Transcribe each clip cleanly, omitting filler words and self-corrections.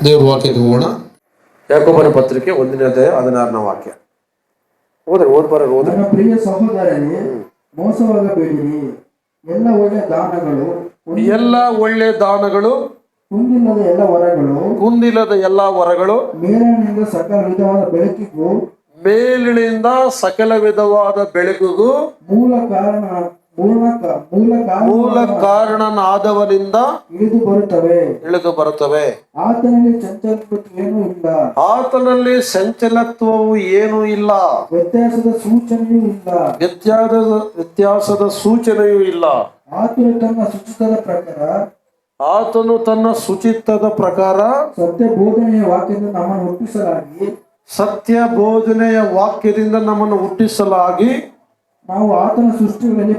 ದೇವರ ವಾಕ್ಯಕ್ಕೆ ಹೋಗೋಣ. ಯಾಕೋಬನ ಪತ್ರಿಕೆ 1ನೇ ಅಧ್ಯಾಯ 16ನೇ ವಾಕ್ಯ. ಓದ್ರಿ. ನನ್ನ ಪ್ರಿಯ ಸಹೋದರನೇ, ಮೋಸವಾಗಬೇಡಿರಿ. ಎಲ್ಲ ಒಳ್ಳೆ ದಾನಗಳು, ಕುಂದಿಲ್ಲದ ಎಲ್ಲ ವರಗಳು, ಮೇಲಿನಿಂದ ಸಕಲ ವಿಧವಾದ ಬೆಳಕಿಗೂ ಮೂಲ ಕಾರಣನಾದವನಿಂದ ಇಳಿದು ಬರುತ್ತವೆ. ಆತನಲ್ಲಿ ಚಂಚಲತ್ವವು ಏನೂ ಇಲ್ಲ, ವ್ಯತ್ಯಾಸದ ಸೂಚನೆಯೂ ಇಲ್ಲ. ಆತನು ತನ್ನ ಸುಚಿತ್ತದ ಪ್ರಕಾರ ಸತ್ಯ ಬೋಧನೆಯ ವಾಕ್ಯದಿಂದ ನಮ್ಮನ್ನು ಹುಟ್ಟಿಸಲಾಗಿ ನಾವು ಆತನ ಸೃಷ್ಟಿಗಳಲ್ಲಿ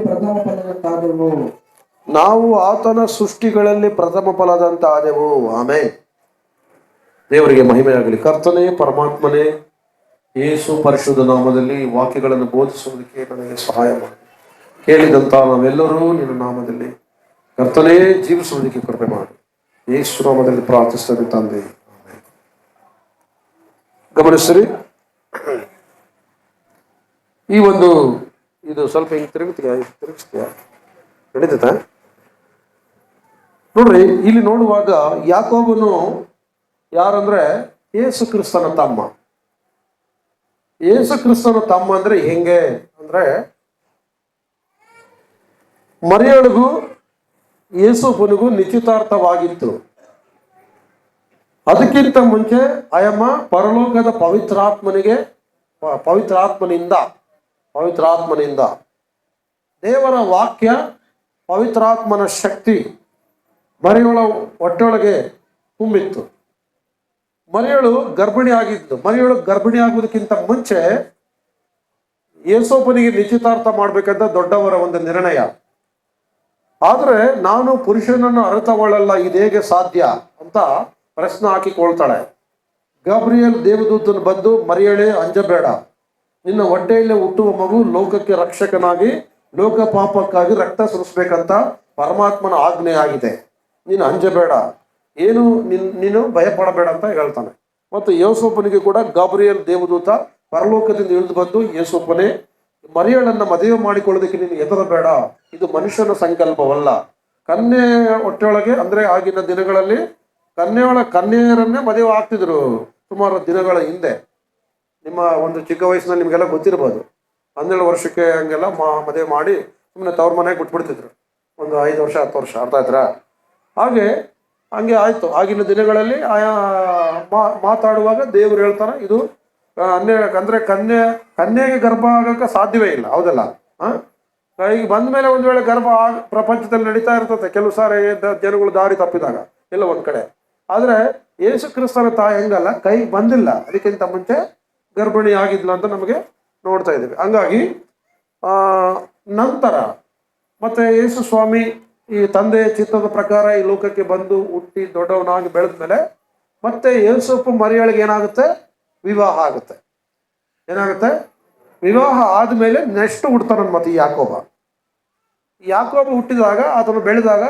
ಪ್ರಥಮ ಫಲದಂತಾದೆವು. ಆಮೆನ್. ದೇವರಿಗೆ ಮಹಿಮೆಯಾಗಲಿ. ಕರ್ತನೇ, ಪರಮಾತ್ಮನೇ, ಯೇಸು ಪರಿಶುದ್ಧ ನಾಮದಲ್ಲಿ ವಾಕ್ಯಗಳನ್ನು ಬೋಧಿಸುವುದಕ್ಕೆ ನನಗೆ ಸಹಾಯ ಮಾಡಿ. ಕೇಳಿದಂತ ನಾವೆಲ್ಲರೂ ನಿನ್ನ ನಾಮದಲ್ಲಿ ಕರ್ತನೇ ಜೀವಿಸುವುದಕ್ಕೆ ಕೃಪೆ ಮಾಡಿ. ಯೇಸು ನಾಮದಲ್ಲಿ ಪ್ರಾರ್ಥಿಸ್ತದೆ ತಂದೆ. ಗಮನಿಸ್ರಿ, ಈ ಒಂದು ಇದು ಸ್ವಲ್ಪ ಹಿಂಗೆ ತಿರುಗಿಸ್ತೀಯ ನಡೀತೈತ ನೋಡ್ರಿ. ಇಲ್ಲಿ ನೋಡುವಾಗ ಯಾಕೋಬನು ಯಾರಂದ್ರೆ ಯೇಸು ಕ್ರಿಸ್ತನ ತಮ್ಮ. ಯೇಸು ಕ್ರಿಸ್ತನ ತಮ್ಮ ಅಂದ್ರೆ ಹೆಂಗೆ ಅಂದ್ರೆ, ಮರಿಯಳಿಗೂ ಯೇಸುಫನಿಗೂ ನಿಶ್ಚಿತಾರ್ಥವಾಗಿತ್ತು. ಅದಕ್ಕಿಂತ ಮುಂಚೆ ಅಯಮ್ಮ ಪರಲೋಕದ ಪವಿತ್ರಾತ್ಮನಿಂದ ದೇವರ ವಾಕ್ಯ, ಪವಿತ್ರಾತ್ಮನ ಶಕ್ತಿ ಮರಿಯಳ ಹೊಟ್ಟೆಯೊಳಗೆ ತುಂಬಿತ್ತು. ಮರಿಯಳು ಗರ್ಭಿಣಿ ಆಗುವುದಕ್ಕಿಂತ ಮುಂಚೆ ಯೇಸೋಪನಿಗೆ ನಿಶ್ಚಿತಾರ್ಥ ಮಾಡ್ಬೇಕಂತ ದೊಡ್ಡವರ ಒಂದು ನಿರ್ಣಯ. ಆದ್ರೆ ನಾನು ಪುರುಷನನ್ನು ಅರಿತವಳಲ್ಲ, ಇದೇಗೆ ಸಾಧ್ಯ ಅಂತ ಪ್ರಶ್ನೆ ಹಾಕಿಕೊಳ್ತಾಳೆ. ಗಾಬ್ರಿಯಲ್ ದೇವದೂತನು ಬಂದು, ಮರಿಯಳೇ ಅಂಜಬೇಡ, ನಿನ್ನ ಹೊಟ್ಟೆಯಲ್ಲೇ ಹುಟ್ಟುವ ಮಗು ಲೋಕಕ್ಕೆ ರಕ್ಷಕನಾಗಿ ಲೋಕ ಪಾಪಕ್ಕಾಗಿ ರಕ್ತ ಸುರಿಸ್ಬೇಕಂತ ಪರಮಾತ್ಮನ ಆಜ್ಞೆ ಆಗಿದೆ, ನೀನು ಅಂಜಬೇಡ, ನೀನು ಭಯಪಡಬೇಡ ಅಂತ ಹೇಳ್ತಾನೆ. ಮತ್ತು ಯೇಸೋಪನಿಗೆ ಕೂಡ ಗಾಬ್ರಿಯಲ್ ದೇವದೂತ ಪರಲೋಕದಿಂದ ಇಳಿದು ಬಂದು, ಯೇಸೋಪನೇ, ಮರಿಯಳನ್ನ ಮದುವೆ ಮಾಡಿಕೊಳ್ಳೋದಕ್ಕೆ ನೀನು ಹೆದರಬೇಡ, ಇದು ಮನುಷ್ಯನ ಸಂಕಲ್ಪವಲ್ಲ. ಕನ್ಯೆ ಹೊಟ್ಟೆಯೊಳಗೆ ಅಂದ್ರೆ ಆಗಿನ ದಿನಗಳಲ್ಲಿ ಕನ್ಯೆಯರನ್ನೇ ಮದುವೆ ಆಗ್ತಿದ್ರು. ಸುಮಾರು ದಿನಗಳ ಹಿಂದೆ, ನಿಮ್ಮ ಒಂದು ಚಿಕ್ಕ ವಯಸ್ಸಿನಲ್ಲಿ ನಿಮಗೆಲ್ಲ ಗೊತ್ತಿರ್ಬೋದು, 12 ವರ್ಷಕ್ಕೆ ಹಂಗೆಲ್ಲ ಮದುವೆ ಮಾಡಿ ಸುಮ್ಮನೆ ತವ್ರ ಮನೆಗೆ ಬಿಟ್ಬಿಡ್ತಿದ್ರು. ಒಂದು 5 ವರ್ಷ 10 ವರ್ಷ, ಅರ್ಥ ಆಯ್ತಾ? ಹಂಗೆ ಆಯ್ತು. ಆಗಿನ ದಿನಗಳಲ್ಲಿ ಮಾತಾಡುವಾಗ ದೇವರು ಹೇಳ್ತಾನೆ, ಇದು ಅಂದ್ರೆ ಕನ್ಯೆಗೆ ಗರ್ಭ ಆಗಕ್ಕೆ ಸಾಧ್ಯವೇ ಇಲ್ಲ, ಹೌದಲ್ಲ? ಈಗ ಬಂದ ಮೇಲೆ ಒಂದ್ ವೇಳೆ ಗರ್ಭ ಪ್ರಪಂಚದಲ್ಲಿ ನಡೀತಾ ಇರ್ತದೆ ಕೆಲವು ಸಾರಿ ಜನಗಳು ದಾರಿ ತಪ್ಪಿದಾಗ ಎಲ್ಲ ಒಂದ್ ಕಡೆ. ಆದ್ರೆ ಯೇಸು ಕ್ರಿಸ್ತನ ತಾಯಿ ಹೆಂಗಲ್ಲ, ಕೈಗೆ ಬಂದಿಲ್ಲ, ಅದಕ್ಕಿಂತ ಮುಂಚೆ ಗರ್ಭಿಣಿ ಆಗಿದ್ಲು ಅಂತ ನಮಗೆ ನೋಡ್ತಾ ಇದ್ದೀವಿ. ಹಂಗಾಗಿ ನಂತರ ಮತ್ತೆ ಯೇಸು ಸ್ವಾಮಿ ಈ ತಂದೆಯ ಚಿತ್ತದ ಪ್ರಕಾರ ಈ ಲೋಕಕ್ಕೆ ಬಂದು ಹುಟ್ಟಿ ದೊಡ್ಡವನಾಗಿ ಬೆಳೆದ್ಮೇಲೆ ಮತ್ತೆ ಯೇಸುಪ್ಪ ಮರಿಯಳಿಗೆ ಏನಾಗುತ್ತೆ, ವಿವಾಹ ಆಗುತ್ತೆ. ವಿವಾಹ ಆದ್ಮೇಲೆ ನೆಕ್ಸ್ಟ್ ಹುಡ್ತಾನ ಮತ್ತೆ ಯಾಕೋಬ ಹುಟ್ಟಿದಾಗ, ಆತನು ಬೆಳೆದಾಗ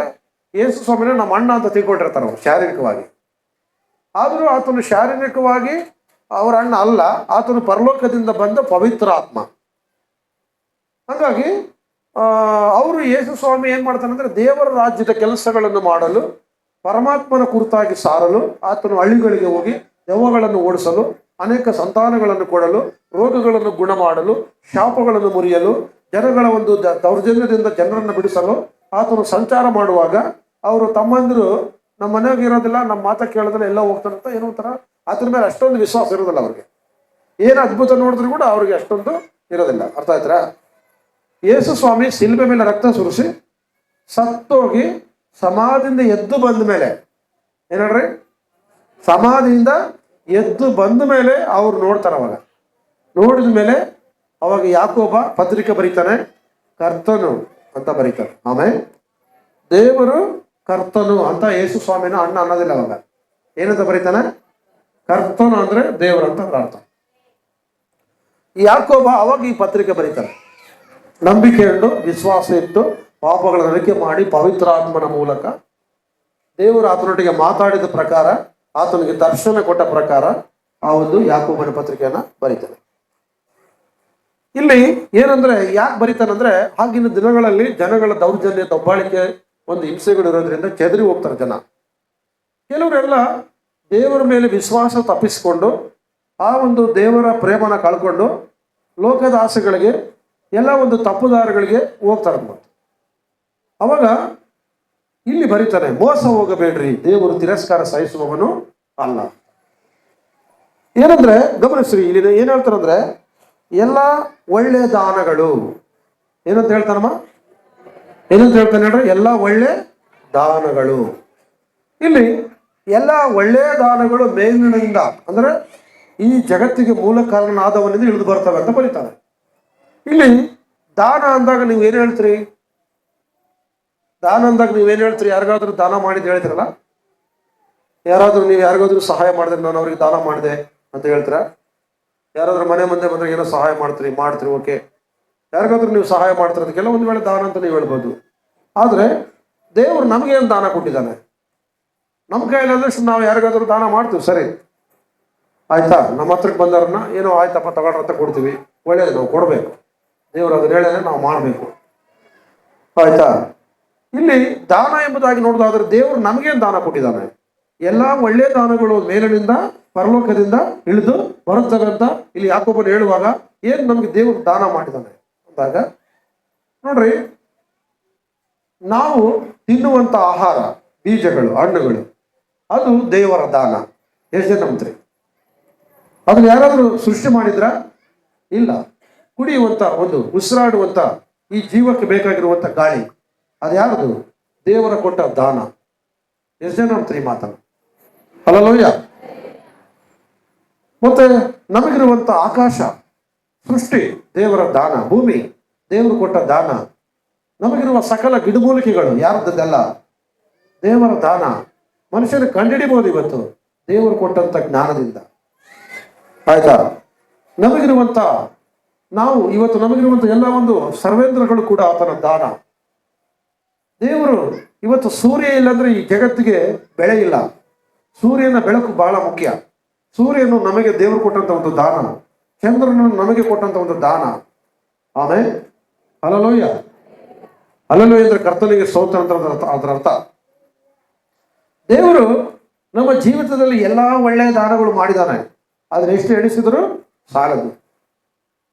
ಯೇಸು ಸ್ವಾಮಿನ ನಮ್ಮ ಅಣ್ಣ ಅಂತ ತಿಳ್ಕೊಂಡಿರ್ತಾರ ಅವರು ಶಾರೀರಿಕವಾಗಿ. ಆದರೂ ಆತನು ಶಾರೀರಿಕವಾಗಿ ಅವರ ಅಣ್ಣ ಅಲ್ಲ, ಆತನು ಪರಲೋಕದಿಂದ ಬಂದ ಪವಿತ್ರ ಆತ್ಮ. ಹಾಗಾಗಿ ಅವರು ಯೇಸು ಸ್ವಾಮಿ ಏನ್ ಮಾಡ್ತಾನಂದ್ರೆ, ದೇವರ ರಾಜ್ಯದ ಕೆಲಸಗಳನ್ನು ಮಾಡಲು, ಪರಮಾತ್ಮನ ಕುರಿತಾಗಿ ಸಾರಲು, ಆತನು ಹಳ್ಳಿಗಳಿಗೆ ಹೋಗಿ ದೆವ್ವಗಳನ್ನು ಓಡಿಸಲು, ಅನೇಕ ಸಂತಾನಗಳನ್ನು ಕೊಡಲು, ರೋಗಗಳನ್ನು ಗುಣ ಮಾಡಲು, ಶಾಪಗಳನ್ನು ಮುರಿಯಲು, ಜನಗಳ ಒಂದು ದೌರ್ಜನ್ಯದಿಂದ ಜನರನ್ನು ಬಿಡಿಸಲು ಆತನು ಸಂಚಾರ ಮಾಡುವಾಗ ಅವರು ತಮ್ಮಂದಿರು ನಮ್ಮ ಮನೆಯಾಗ ಇರೋದಿಲ್ಲ, ನಮ್ಮ ಮಾತ ಕೇಳೋದಿಲ್ಲ, ಎಲ್ಲ ಹೋಗ್ತಾರಂತ ಏನೋ ಒಂಥರ ಆತನ ಮೇಲೆ ಅಷ್ಟೊಂದು ವಿಶ್ವಾಸ ಇರೋದಿಲ್ಲ ಅವ್ರಿಗೆ. ಏನು ಅದ್ಭುತ ನೋಡಿದ್ರು ಕೂಡ ಅವ್ರಿಗೆ ಅಷ್ಟೊಂದು ಇರೋದಿಲ್ಲ. ಅರ್ಥ ಆಯ್ತಾ? ಯೇಸು ಸ್ವಾಮಿ ಶಿಲ್ಬೆ ಮೇಲೆ ರಕ್ತ ಸುರಿಸಿ ಸತ್ತೋಗಿ ಸಮಾಧಿಯಿಂದ ಎದ್ದು ಬಂದ ಮೇಲೆ, ಏನ್ರಿ, ಸಮಾಧಿಯಿಂದ ಎದ್ದು ಬಂದ ಮೇಲೆ ಅವ್ರು ನೋಡ್ತಾರೆ. ನೋಡಿದ ಮೇಲೆ ಅವಾಗ ಯಾಕೋಬ ಪತ್ರಿಕೆ ಬರೀತಾನೆ, ಕರ್ತನು ಅಂತ ಬರೀತಾನೆ. ಆಮೇಲೆ ದೇವರು ಕರ್ತನು ಅಂತ ಯೇಸು ಸ್ವಾಮಿನ ಅಣ್ಣ ಅನ್ನೋದಿಲ್ಲ. ಅವಾಗ ಏನಂತ ಬರೀತಾನೆ, ಕರ್ತನು ಅಂದ್ರೆ ದೇವರು ಅಂತ ಅರ್ಥ. ಯಾಕೋಬ ಅವಾಗ ಈ ಪತ್ರಿಕೆ ಬರೀತಾನೆ. ನಂಬಿಕೆ ಇಟ್ಟು, ವಿಶ್ವಾಸ ಇಟ್ಟು, ಪಾಪಗಳನ್ನು ಅರಿಕೆ ಮಾಡಿ, ಪವಿತ್ರ ಆತ್ಮನ ಮೂಲಕ ದೇವರು ಆತನೊಟ್ಟಿಗೆ ಮಾತಾಡಿದ ಪ್ರಕಾರ ಆತನಿಗೆ ದರ್ಶನ ಕೊಟ್ಟ ಪ್ರಕಾರ ಆ ಒಂದು ಯಾಕೋಬನ ಪತ್ರಿಕೆಯನ್ನ ಬರೀತಾನೆ. ಇಲ್ಲಿ ಏನಂದ್ರೆ ಯಾಕೆ ಬರೀತಾನಂದ್ರೆ, ಆಗಿನ ದಿನಗಳಲ್ಲಿ ಜನಗಳ ದೌರ್ಜನ್ಯ, ದಬ್ಬಾಳಿಕೆ, ಒಂದು ಹಿಂಸೆಗಳು ಇರೋದ್ರಿಂದ ಚೆದರಿ ಹೋಗ್ತಾರೆ ಜನ. ಕೆಲವರೆಲ್ಲ ದೇವರ ಮೇಲೆ ವಿಶ್ವಾಸ ತಪ್ಪಿಸಿಕೊಂಡು ಆ ಒಂದು ದೇವರ ಪ್ರೇಮನ ಕಳ್ಕೊಂಡು ಲೋಕದ ಆಸೆಗಳಿಗೆ, ಎಲ್ಲ ಒಂದು ತಪ್ಪುದಾರಗಳಿಗೆ ಹೋಗ್ತಾರೆ. ಅವಾಗ ಇಲ್ಲಿ ಬರೀತಾನೆ, ಮೋಸ ಹೋಗಬೇಡ್ರಿ, ದೇವರು ತಿರಸ್ಕಾರ ಸಹಿಸುವವನು ಅಲ್ಲ. ಏನಂದ್ರೆ ಗಮನಿಸ್ರಿ, ಇಲ್ಲಿ ಏನ್ ಹೇಳ್ತಾರಂದ್ರೆ, ಎಲ್ಲ ಒಳ್ಳೆ ದಾನಗಳು, ಏನಂತ ಹೇಳ್ತಾನಮ್ಮ, ಏನಂತ ಹೇಳ್ತಾನೆ ಹೇಳ್ರಿ, ಎಲ್ಲ ಒಳ್ಳೆ ದಾನಗಳು. ಇಲ್ಲಿ ಎಲ್ಲ ಒಳ್ಳೆ ದಾನಗಳು ಮೇಲಿನಿಂದ, ಅಂದ್ರೆ ಈ ಜಗತ್ತಿಗೆ ಮೂಲ ಕಾರಣನಾದವನಿಂದ ಇಳಿದು ಬರ್ತವೆ ಅಂತ ಬರೀತಾನೆ. ಇಲ್ಲಿ ದಾನ ಅಂದಾಗ ನೀವು ಏನ್ ಹೇಳ್ತೀರಿ? ದಾನ ಅಂದಾಗ ನೀವೇನ್ ಹೇಳ್ತೀರಿ? ಯಾರಿಗಾದ್ರೂ ದಾನ ಮಾಡಿದ್ ಹೇಳ್ತೀರಲ್ಲ, ಯಾರಾದ್ರೂ ನೀವು ಯಾರಿಗಾದ್ರೂ ಸಹಾಯ ಮಾಡಿದ್ರೆ ನಾನು ಅವ್ರಿಗೆ ದಾನ ಮಾಡಿದೆ ಅಂತ ಹೇಳ್ತೀರಾ? ಯಾರಾದ್ರೂ ಮನೆ ಮುಂದೆ ಬಂದ್ರೆ ಏನೋ ಸಹಾಯ ಮಾಡ್ತೀರಿ, ಓಕೆ. ಯಾರಿಗಾದ್ರೂ ನೀವು ಸಹಾಯ ಮಾಡ್ತೀರ, ಅದಕ್ಕೆಲ್ಲ ಒಂದು ವೇಳೆ ದಾನ ಅಂತ ನೀವು ಹೇಳ್ಬೋದು. ಆದ್ರೆ ದೇವರು ನಮ್ಗೆ ಏನು ದಾನ ಕೊಟ್ಟಿದ್ದಾನೆ? ನಮ್ಮ ಕೈಲಾದಷ್ಟು ನಾವು ಯಾರಿಗಾದ್ರೂ ದಾನ ಮಾಡ್ತೀವಿ, ಸರಿ ಆಯ್ತಾ, ನಮ್ಮ ಹತ್ರಕ್ಕೆ ಬಂದವ್ರನ್ನ ಏನೋ ಆಯ್ತಪ್ಪ ತಗೊಳ್ರ ಅಂತ ಕೊಡ್ತೀವಿ, ಒಳ್ಳೇದು, ನಾವು ಕೊಡ್ಬೇಕು. ದೇವರು ಅದನ್ನ ಹೇಳೇನೆ ನಾವು ಮಾಡಬೇಕು, ಆಯ್ತಾ. ಇಲ್ಲಿ ದಾನ ಎಂಬುದಾಗಿ ನೋಡೋದಾದ್ರೆ ದೇವರು ನಮಗೇನು ದಾನ ಕೊಟ್ಟಿದ್ದಾನೆ? ಎಲ್ಲ ಒಳ್ಳೆ ದಾನಗಳು ಮೇಲಿನಿಂದ, ಪರಲೋಕದಿಂದ ಇಳಿದು ಬರುತ್ತವೆ ಅಂತ ಇಲ್ಲಿ ಯಾಕೋಬನು ಹೇಳುವಾಗ ಏನ್ ನಮ್ಗೆ ದೇವರು ದಾನ ಮಾಡಿದ್ದಾನೆ ಅಂದಾಗ ನೋಡ್ರಿ, ನಾವು ತಿನ್ನುವಂತ ಆಹಾರ, ಬೀಜಗಳು, ಹಣ್ಣುಗಳು, ಅದು ದೇವರ ದಾನ. ಎಷ್ಟು ಜನ ನಂಬ್ತೀರಿ? ಅದನ್ನ ಯಾರಾದ್ರೂ ಸೃಷ್ಟಿ ಮಾಡಿದ್ರ? ಇಲ್ಲ. ಕುಡಿಯುವಂತ, ಒಂದು ಉಸಿರಾಡುವಂತ, ಈ ಜೀವಕ್ಕೆ ಬೇಕಾಗಿರುವಂತ ಗಾಳಿ, ಅದು ಯಾರದು? ದೇವರ ಕೊಟ್ಟ ದಾನ. ಎಷ್ಟು ಜನ ನಂಬ್ತೀರಿ ಮಾತನ್ನು? ಹಲ್ಲೆಲೂಯಾ. ಮತ್ತೆ ನಮಗಿರುವಂತ ಆಕಾಶ, ಸೃಷ್ಟಿ ದೇವರ ದಾನ, ಭೂಮಿ ದೇವರು ಕೊಟ್ಟ ದಾನ. ನಮಗಿರುವ ಸಕಲ ಗಿಡಮೂಲಿಕೆಗಳು ಯಾರದ್ದೆಲ್ಲ ದೇವರ ದಾನ. ಮನುಷ್ಯನ ಕಂಡಿಡಿಬಹುದು ಇವತ್ತು ದೇವರು ಕೊಟ್ಟಂತ ಜ್ಞಾನದಿಂದ, ಆಯ್ತಾ. ನಮಗಿರುವಂತ, ನಾವು ಇವತ್ತು ನಮಗಿರುವಂತ ಎಲ್ಲ ಒಂದು ಸರ್ವೇಂದ್ರಗಳು ಕೂಡ ಆತನ ದಾನ. ದೇವರು ಇವತ್ತು ಸೂರ್ಯ ಇಲ್ಲಾಂದ್ರೆ ಈ ಜಗತ್ತಿಗೆ ಬೆಳೆ ಇಲ್ಲ. ಸೂರ್ಯನ ಬೆಳಕು ಬಹಳ ಮುಖ್ಯ. ಸೂರ್ಯನು ನಮಗೆ ದೇವರು ಕೊಟ್ಟಂತ ಒಂದು ದಾನ, ಚಂದ್ರನನ್ನು ನಮಗೆ ಕೊಟ್ಟಂತ ಒಂದು ದಾನ. ಆಮೇಲೆ ಹಲ್ಲೆಲೂಯ. ಹಲ್ಲೆಲೂಯ ಅಂದ್ರೆ ಕರ್ತನಿಗೆ ಸ್ತೋತ್ರ ಅಂತ ಅದರ ಅರ್ಥ. ದೇವರು ನಮ್ಮ ಜೀವಿತದಲ್ಲಿ ಎಲ್ಲಾ ಒಳ್ಳೆಯ ದಾನಗಳು ಮಾಡಿದಾನೆ. ಆದ್ರೆ ಎಷ್ಟು ಎಣಿಸಿದ್ರು ಸಾಲದು.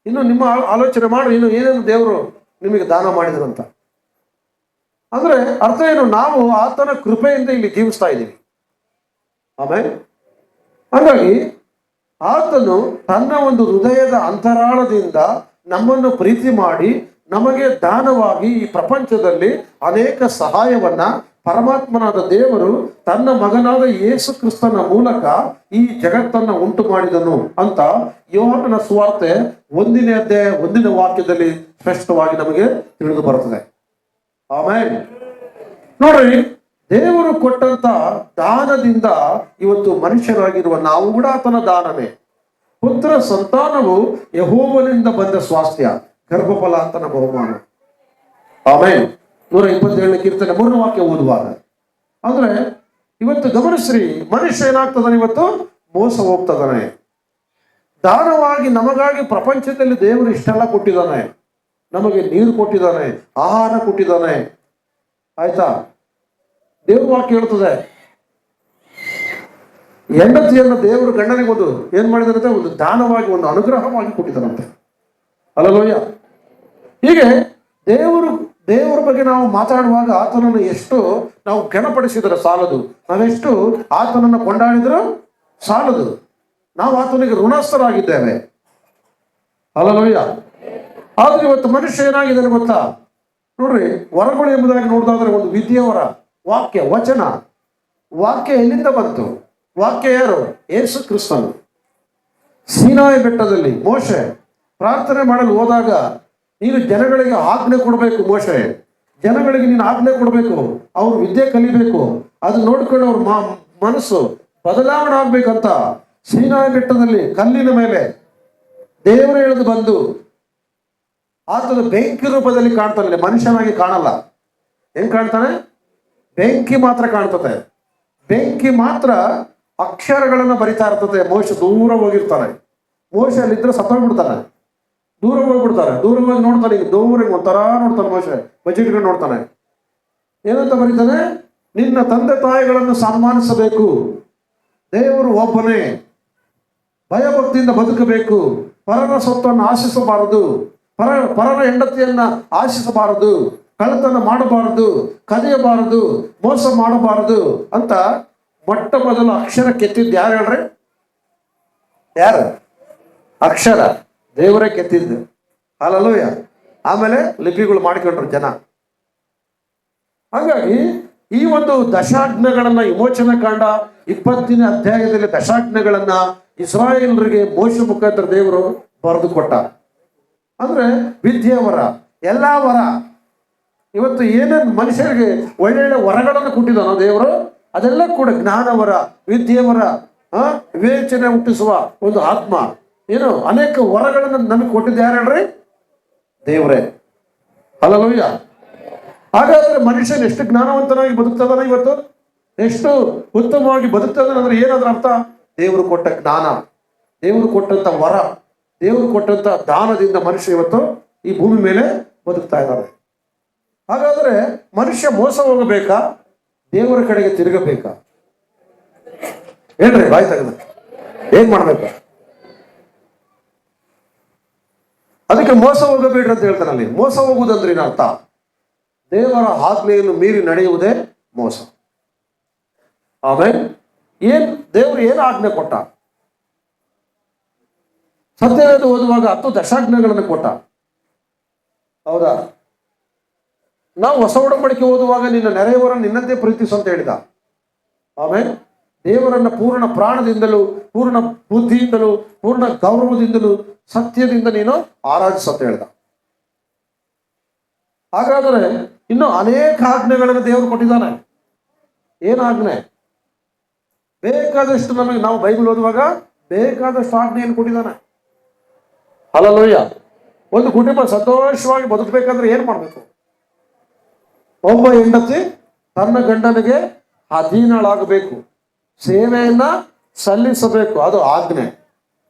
ಇನ್ನು ನಿಮ್ಮ ಆಲೋಚನೆ ಮಾಡಿ, ಇನ್ನು ಏನೇನು ದೇವರು ನಿಮಗೆ ದಾನ ಮಾಡಿದ್ರು ಅಂತ. ಅಂದ್ರೆ ಅರ್ಥ ಏನು? ನಾವು ಆತನ ಕೃಪೆಯಿಂದ ಇಲ್ಲಿ ಜೀವಿಸ್ತಾ ಇದ್ದೀವಿ. ಆಮೇಲೆ ಹಾಗಾಗಿ ಆತನು ತನ್ನ ಒಂದು ಹೃದಯದ ಅಂತರಾಳದಿಂದ ನಮ್ಮನ್ನು ಪ್ರೀತಿ ಮಾಡಿ ನಮಗೆ ದಾನವಾಗಿ ಈ ಪ್ರಪಂಚದಲ್ಲಿ ಅನೇಕ ಸಹಾಯವನ್ನ ಪರಮಾತ್ಮನಾದ ದೇವರು ತನ್ನ ಮಗನಾದ ಯೇಸು ಕ್ರಿಸ್ತನ ಮೂಲಕ ಈ ಜಗತ್ತನ್ನ ಉಂಟು ಮಾಡಿದನು ಅಂತ ಯೋಹಾನನ ಸುವಾರ್ತೆ 1ನೇ ಅಧ್ಯಾಯ 1ನೇ ವಾಕ್ಯದಲ್ಲಿ ಸ್ಪಷ್ಟವಾಗಿ ನಮಗೆ ತಿಳಿದು ಬರುತ್ತದೆ. ಆಮೇಲೆ ನೋಡ್ರಿ, ದೇವರು ಕೊಟ್ಟಂತ ದಾನದಿಂದ ಇವತ್ತು ಮನುಷ್ಯರಾಗಿರುವ ನಾವು ಕೂಡ ಆತನ ದಾನವೇ. ಪುತ್ರ ಸಂತಾನವು ಯೆಹೋವನಿಂದ ಬಂದ ಸ್ವಾಸ್ಥ್ಯ, ಗರ್ಭಫಲ ಅಂತನ ಬಹುಮಾನ. ಆಮೇಲೆ 127ನೇ ಕೀರ್ತನೆ 3ನೇ ವಾಕ್ಯ ಓದುವಾಗ ಅಂದ್ರೆ ಇವತ್ತು ಗಮನಿಸ್ರಿ, ಮನುಷ್ಯ ಏನಾಗ್ತದಾನೆ? ಇವತ್ತು ಮೋಸ ಹೋಗ್ತದಾನೆ. ದಾನವಾಗಿ ನಮಗಾಗಿ ಪ್ರಪಂಚದಲ್ಲಿ ದೇವರು ಇಷ್ಟೆಲ್ಲ ಕೊಟ್ಟಿದ್ದಾನೆ. ನಮಗೆ ನೀರು ಕೊಟ್ಟಿದ್ದಾನೆ, ಆಹಾರ ಕೊಟ್ಟಿದ್ದಾನೆ, ಆಯ್ತಾ. ದೇವ್ರ ವಾಕ್ಯ ಹೇಳ್ತದೆ, ಹೆಂಡತಿಯನ್ನು ದೇವರು ಗಂಡನಿಗೆ ಒಂದು ಏನ್ ಮಾಡಿದಾರಂತೆ? ಒಂದು ದಾನವಾಗಿ, ಒಂದು ಅನುಗ್ರಹವಾಗಿ ಕೊಟ್ಟಿದ್ದಾರಂತೆ. ಹಲ್ಲೆಲೂಯಾ. ಹೀಗೆ ದೇವರ ಬಗ್ಗೆ ನಾವು ಮಾತಾಡುವಾಗ ಆತನನ್ನು ಎಷ್ಟು ನಾವು ಘನಪಡಿಸಿದರೆ ಸಾಲದು, ನಾವೆಷ್ಟು ಆತನನ್ನು ಕೊಂಡಾಡಿದರೂ ಸಾಲದು. ನಾವು ಆತನಿಗೆ ಋಣಸ್ಥರಾಗಿದ್ದೇವೆ. ಹಲ್ಲೆಲೂಯಾ. ಆದ್ರೆ ಇವತ್ತು ಮನುಷ್ಯ ಏನಾಗಿದ್ದಾನೆ ಗೊತ್ತಾ? ನೋಡ್ರಿ, ವರಗಳು ಎಂಬುದಾಗಿ ನೋಡಿದಾದ್ರೆ ಒಂದು ವಿದ್ಯೆಯವರ ವಾಕ್ಯ, ವಚನ. ವಾಕ್ಯ ಎಲ್ಲಿಂದ ಬಂತು? ವಾಕ್ಯ ಯಾರು? ಯೇಸು ಕ್ರಿಸ್ತನು. ಸೀನಾಯಿ ಬೆಟ್ಟದಲ್ಲಿ ಮೋಶೆ ಪ್ರಾರ್ಥನೆ ಮಾಡಲು ಹೋದಾಗ, ನೀನು ಜನಗಳಿಗೆ ಆಜ್ಞೆ ಕೊಡಬೇಕು ಮೋಶೆ, ಜನಗಳಿಗೆ ನೀನು ಆಜ್ಞೆ ಕೊಡಬೇಕು, ಅವ್ರು ವಿದ್ಯೆ ಕಲಿಬೇಕು, ಅದು ನೋಡ್ಕೊಂಡು ಅವ್ರ ಮನಸ್ಸು ಬದಲಾವಣೆ ಆಗ್ಬೇಕಂತ ಸೀನಾಯಿ ಬೆಟ್ಟದಲ್ಲಿ ಕಲ್ಲಿನ ಮೇಲೆ ದೇವರು ಎಳೆದು ಬಂದು ಆತನ ಬೆಂಕಿ ರೂಪದಲ್ಲಿ ಕಾಣ್ತಾನೆ. ಮನುಷ್ಯನಾಗಿ ಕಾಣಲ್ಲ. ಹೆಂಗ್ ಕಾಣ್ತಾನೆ? ಬೆಂಕಿ ಮಾತ್ರ ಕಾಣ್ತದೆ. ಬೆಂಕಿ ಮಾತ್ರ ಅಕ್ಷರಗಳನ್ನು ಬರಿತಾ ಇರ್ತದೆ. ಮೋಶ ದೂರ ಹೋಗಿರ್ತಾನೆ. ಮೋಶ ಅಲ್ಲಿದ್ರೆ ಸತ್ತೋಗ್ಬಿಡ್ತಾನೆ, ದೂರ ಹೋಗ್ಬಿಡ್ತಾರೆ. ದೂರ ಹೋಗಿ ನೋಡ್ತಾನೆ, ಈಗ ದೂರಿಗೆ ಒಂಥರ ನೋಡ್ತಾನೆ. ಮೋಶ ಬಜೆಟ್ಗಳು ನೋಡ್ತಾನೆ. ಏನಂತ ಬರೀತಾನೆ? ನಿನ್ನ ತಂದೆ ತಾಯಿಗಳನ್ನು ಸನ್ಮಾನಿಸಬೇಕು, ದೇವರು ಒಬ್ಬನೇ, ಭಯಭಕ್ತಿಯಿಂದ ಬದುಕಬೇಕು, ಪರರ ಸೊತ್ತನ್ನು ಆಶಿಸಬಾರದು, ಪರರ ಹೆಂಡತಿಯನ್ನ ಆಶಿಸಬಾರದು, ಕಳ್ಳತನ ಮಾಡಬಾರದು, ಕದಿಯಬಾರದು, ಮೋಸ ಮಾಡಬಾರದು ಅಂತ ಮೊಟ್ಟ ಮೊದಲು ಅಕ್ಷರ ಕೆತ್ತಿದ್ದು ಯಾರು ಹೇಳ್ರಿ? ಯಾರು? ಅಕ್ಷರ ದೇವರೇ ಕೆತ್ತಿದ್ದು. ಹಲ್ಲೆಲೂಯಾ. ಆಮೇಲೆ ಲಿಪಿಗಳು ಮಾಡಿಕೊಂಡ್ರು ಜನ. ಹಾಗಾಗಿ ಈ ಒಂದು ದಶಾಜ್ಞೆಗಳನ್ನ, ವಿಮೋಚನ ಕಾಂಡ 20ನೇ ಅಧ್ಯಾಯದಲ್ಲಿ ದಶಾಜ್ಞೆಗಳನ್ನ ಇಸ್ರಾಯೇಲರಿಗೆ ಮೋಶ ಮುಖಾಂತರ ದೇವರು ಬರೆದು ಕೊಟ್ಟ. ಅಂದ್ರೆ ವಿದ್ಯೆ ವರ, ಎಲ್ಲಾ ವರ. ಇವತ್ತು ಏನೇನು ಮನುಷ್ಯರಿಗೆ ಒಳ್ಳೊಳ್ಳೆ ವರಗಳನ್ನು ಕೊಟ್ಟಿದ್ದಾನೋ ದೇವರು, ಅದೆಲ್ಲ ಕೂಡ ಜ್ಞಾನವರ, ವಿದ್ಯೆವರ, ವಿವೇಚನೆ ಹುಟ್ಟಿಸುವ ಒಂದು ಆತ್ಮ, ಏನು ಅನೇಕ ವರಗಳನ್ನು ನಮಗೆ ಕೊಟ್ಟಿದ್ದು ಯಾರು ಹೇಳ್ರಿ? ದೇವರೇ. ಹಲ್ಲೆಲೂಯಾ. ಹಾಗಾದ್ರೆ ಮನುಷ್ಯನ ಎಷ್ಟು ಜ್ಞಾನವಂತನಾಗಿ ಬದುಕ್ತದಾನ, ಇವತ್ತು ಎಷ್ಟು ಉತ್ತಮವಾಗಿ ಬದುಕ್ತದಾನ ಅಂದ್ರೆ ಏನಾದ್ರ ಅರ್ಥ? ದೇವರು ಕೊಟ್ಟ ಜ್ಞಾನ, ದೇವರು ಕೊಟ್ಟಂತ ವರ, ದೇವರು ಕೊಟ್ಟಂತ ದಾನದಿಂದ ಮನುಷ್ಯ ಇವತ್ತು ಈ ಭೂಮಿ ಮೇಲೆ ಬದುಕ್ತಾ ಇದ್ದಾರೆ. ಹಾಗಾದ್ರೆ ಮನುಷ್ಯ ಮೋಸ ಹೋಗಬೇಕಾ, ದೇವರ ಕಡೆಗೆ ತಿರುಗಬೇಕಾ? ಹೇಳ್ರಿ ಬಾಯ್ ತೆಗೆದು. ಏನ್ ಮಾಡ್ಬೇಕು? ಅದಕ್ಕೆ ಮೋಸ ಹೋಗಬೇಡ್ರಿ ಅಂತ ಹೇಳ್ತಾನಲ್ಲಿ. ಮೋಸ ಹೋಗುವುದಂದ್ರೆ ಏನ್ ಅರ್ಥ? ದೇವರ ಆಜ್ಞೆಯನ್ನು ಮೀರಿ ನಡೆಯುವುದೇ ಮೋಸ. ಆಮೇಲೆ ದೇವರು ಏನು ಆಜ್ಞೆ ಕೊಟ್ಟ? ಸತ್ಯವೇದ ಓದುವಾಗ 10 ದಶಾಜ್ಞೆಗಳನ್ನು ಕೊಟ್ಟ, ಹೌದಾ? ನಾವು ಹೊಸ ಒಡಂಬಡಿಕೆ ಓದುವಾಗ ನಿನ್ನ ನೆರೆಯವರನ್ನು ನಿನ್ನಂತೆ ಪ್ರೀತಿಸು ಅಂತ ಹೇಳಿದ. ಆಮೇಲೆ ದೇವರನ್ನ ಪೂರ್ಣ ಪ್ರಾಣದಿಂದಲೂ, ಪೂರ್ಣ ಬುದ್ಧಿಯಿಂದಲೂ, ಪೂರ್ಣ ಗೌರವದಿಂದಲೂ, ಸತ್ಯದಿಂದ ನೀನು ಆರಾಧಿಸು ಅಂತ ಹೇಳಿದ. ಹಾಗಾದರೆ ಇನ್ನು ಅನೇಕ ಆಜ್ಞೆಗಳನ್ನು ದೇವರು ಕೊಟ್ಟಿದ್ದಾನೆ. ಏನು ಆಜ್ಞೆ? ಬೇಕಾದಷ್ಟು ನಮಗೆ, ನಾವು ಬೈಬಲ್ ಓದುವಾಗ ಬೇಕಾದಷ್ಟು ಆಜ್ಞೆಯನ್ನು ಕೊಟ್ಟಿದ್ದಾನೆ. ಹಲ್ಲೆಲೂಯಾ. ಒಂದು ಕುಟುಂಬ ಸಂತೋಷವಾಗಿ ಬದುಕಬೇಕಂದ್ರೆ ಏನ್ ಮಾಡ್ಬೇಕು? ಒಬ್ಬ ಹೆಂಡತಿ ತನ್ನ ಗಂಡನಿಗೆ ಅಧೀನಳಾಗಬೇಕು, ಸೇವೆಯನ್ನ ಸಲ್ಲಿಸಬೇಕು, ಅದು ಆಜ್ಞೆ.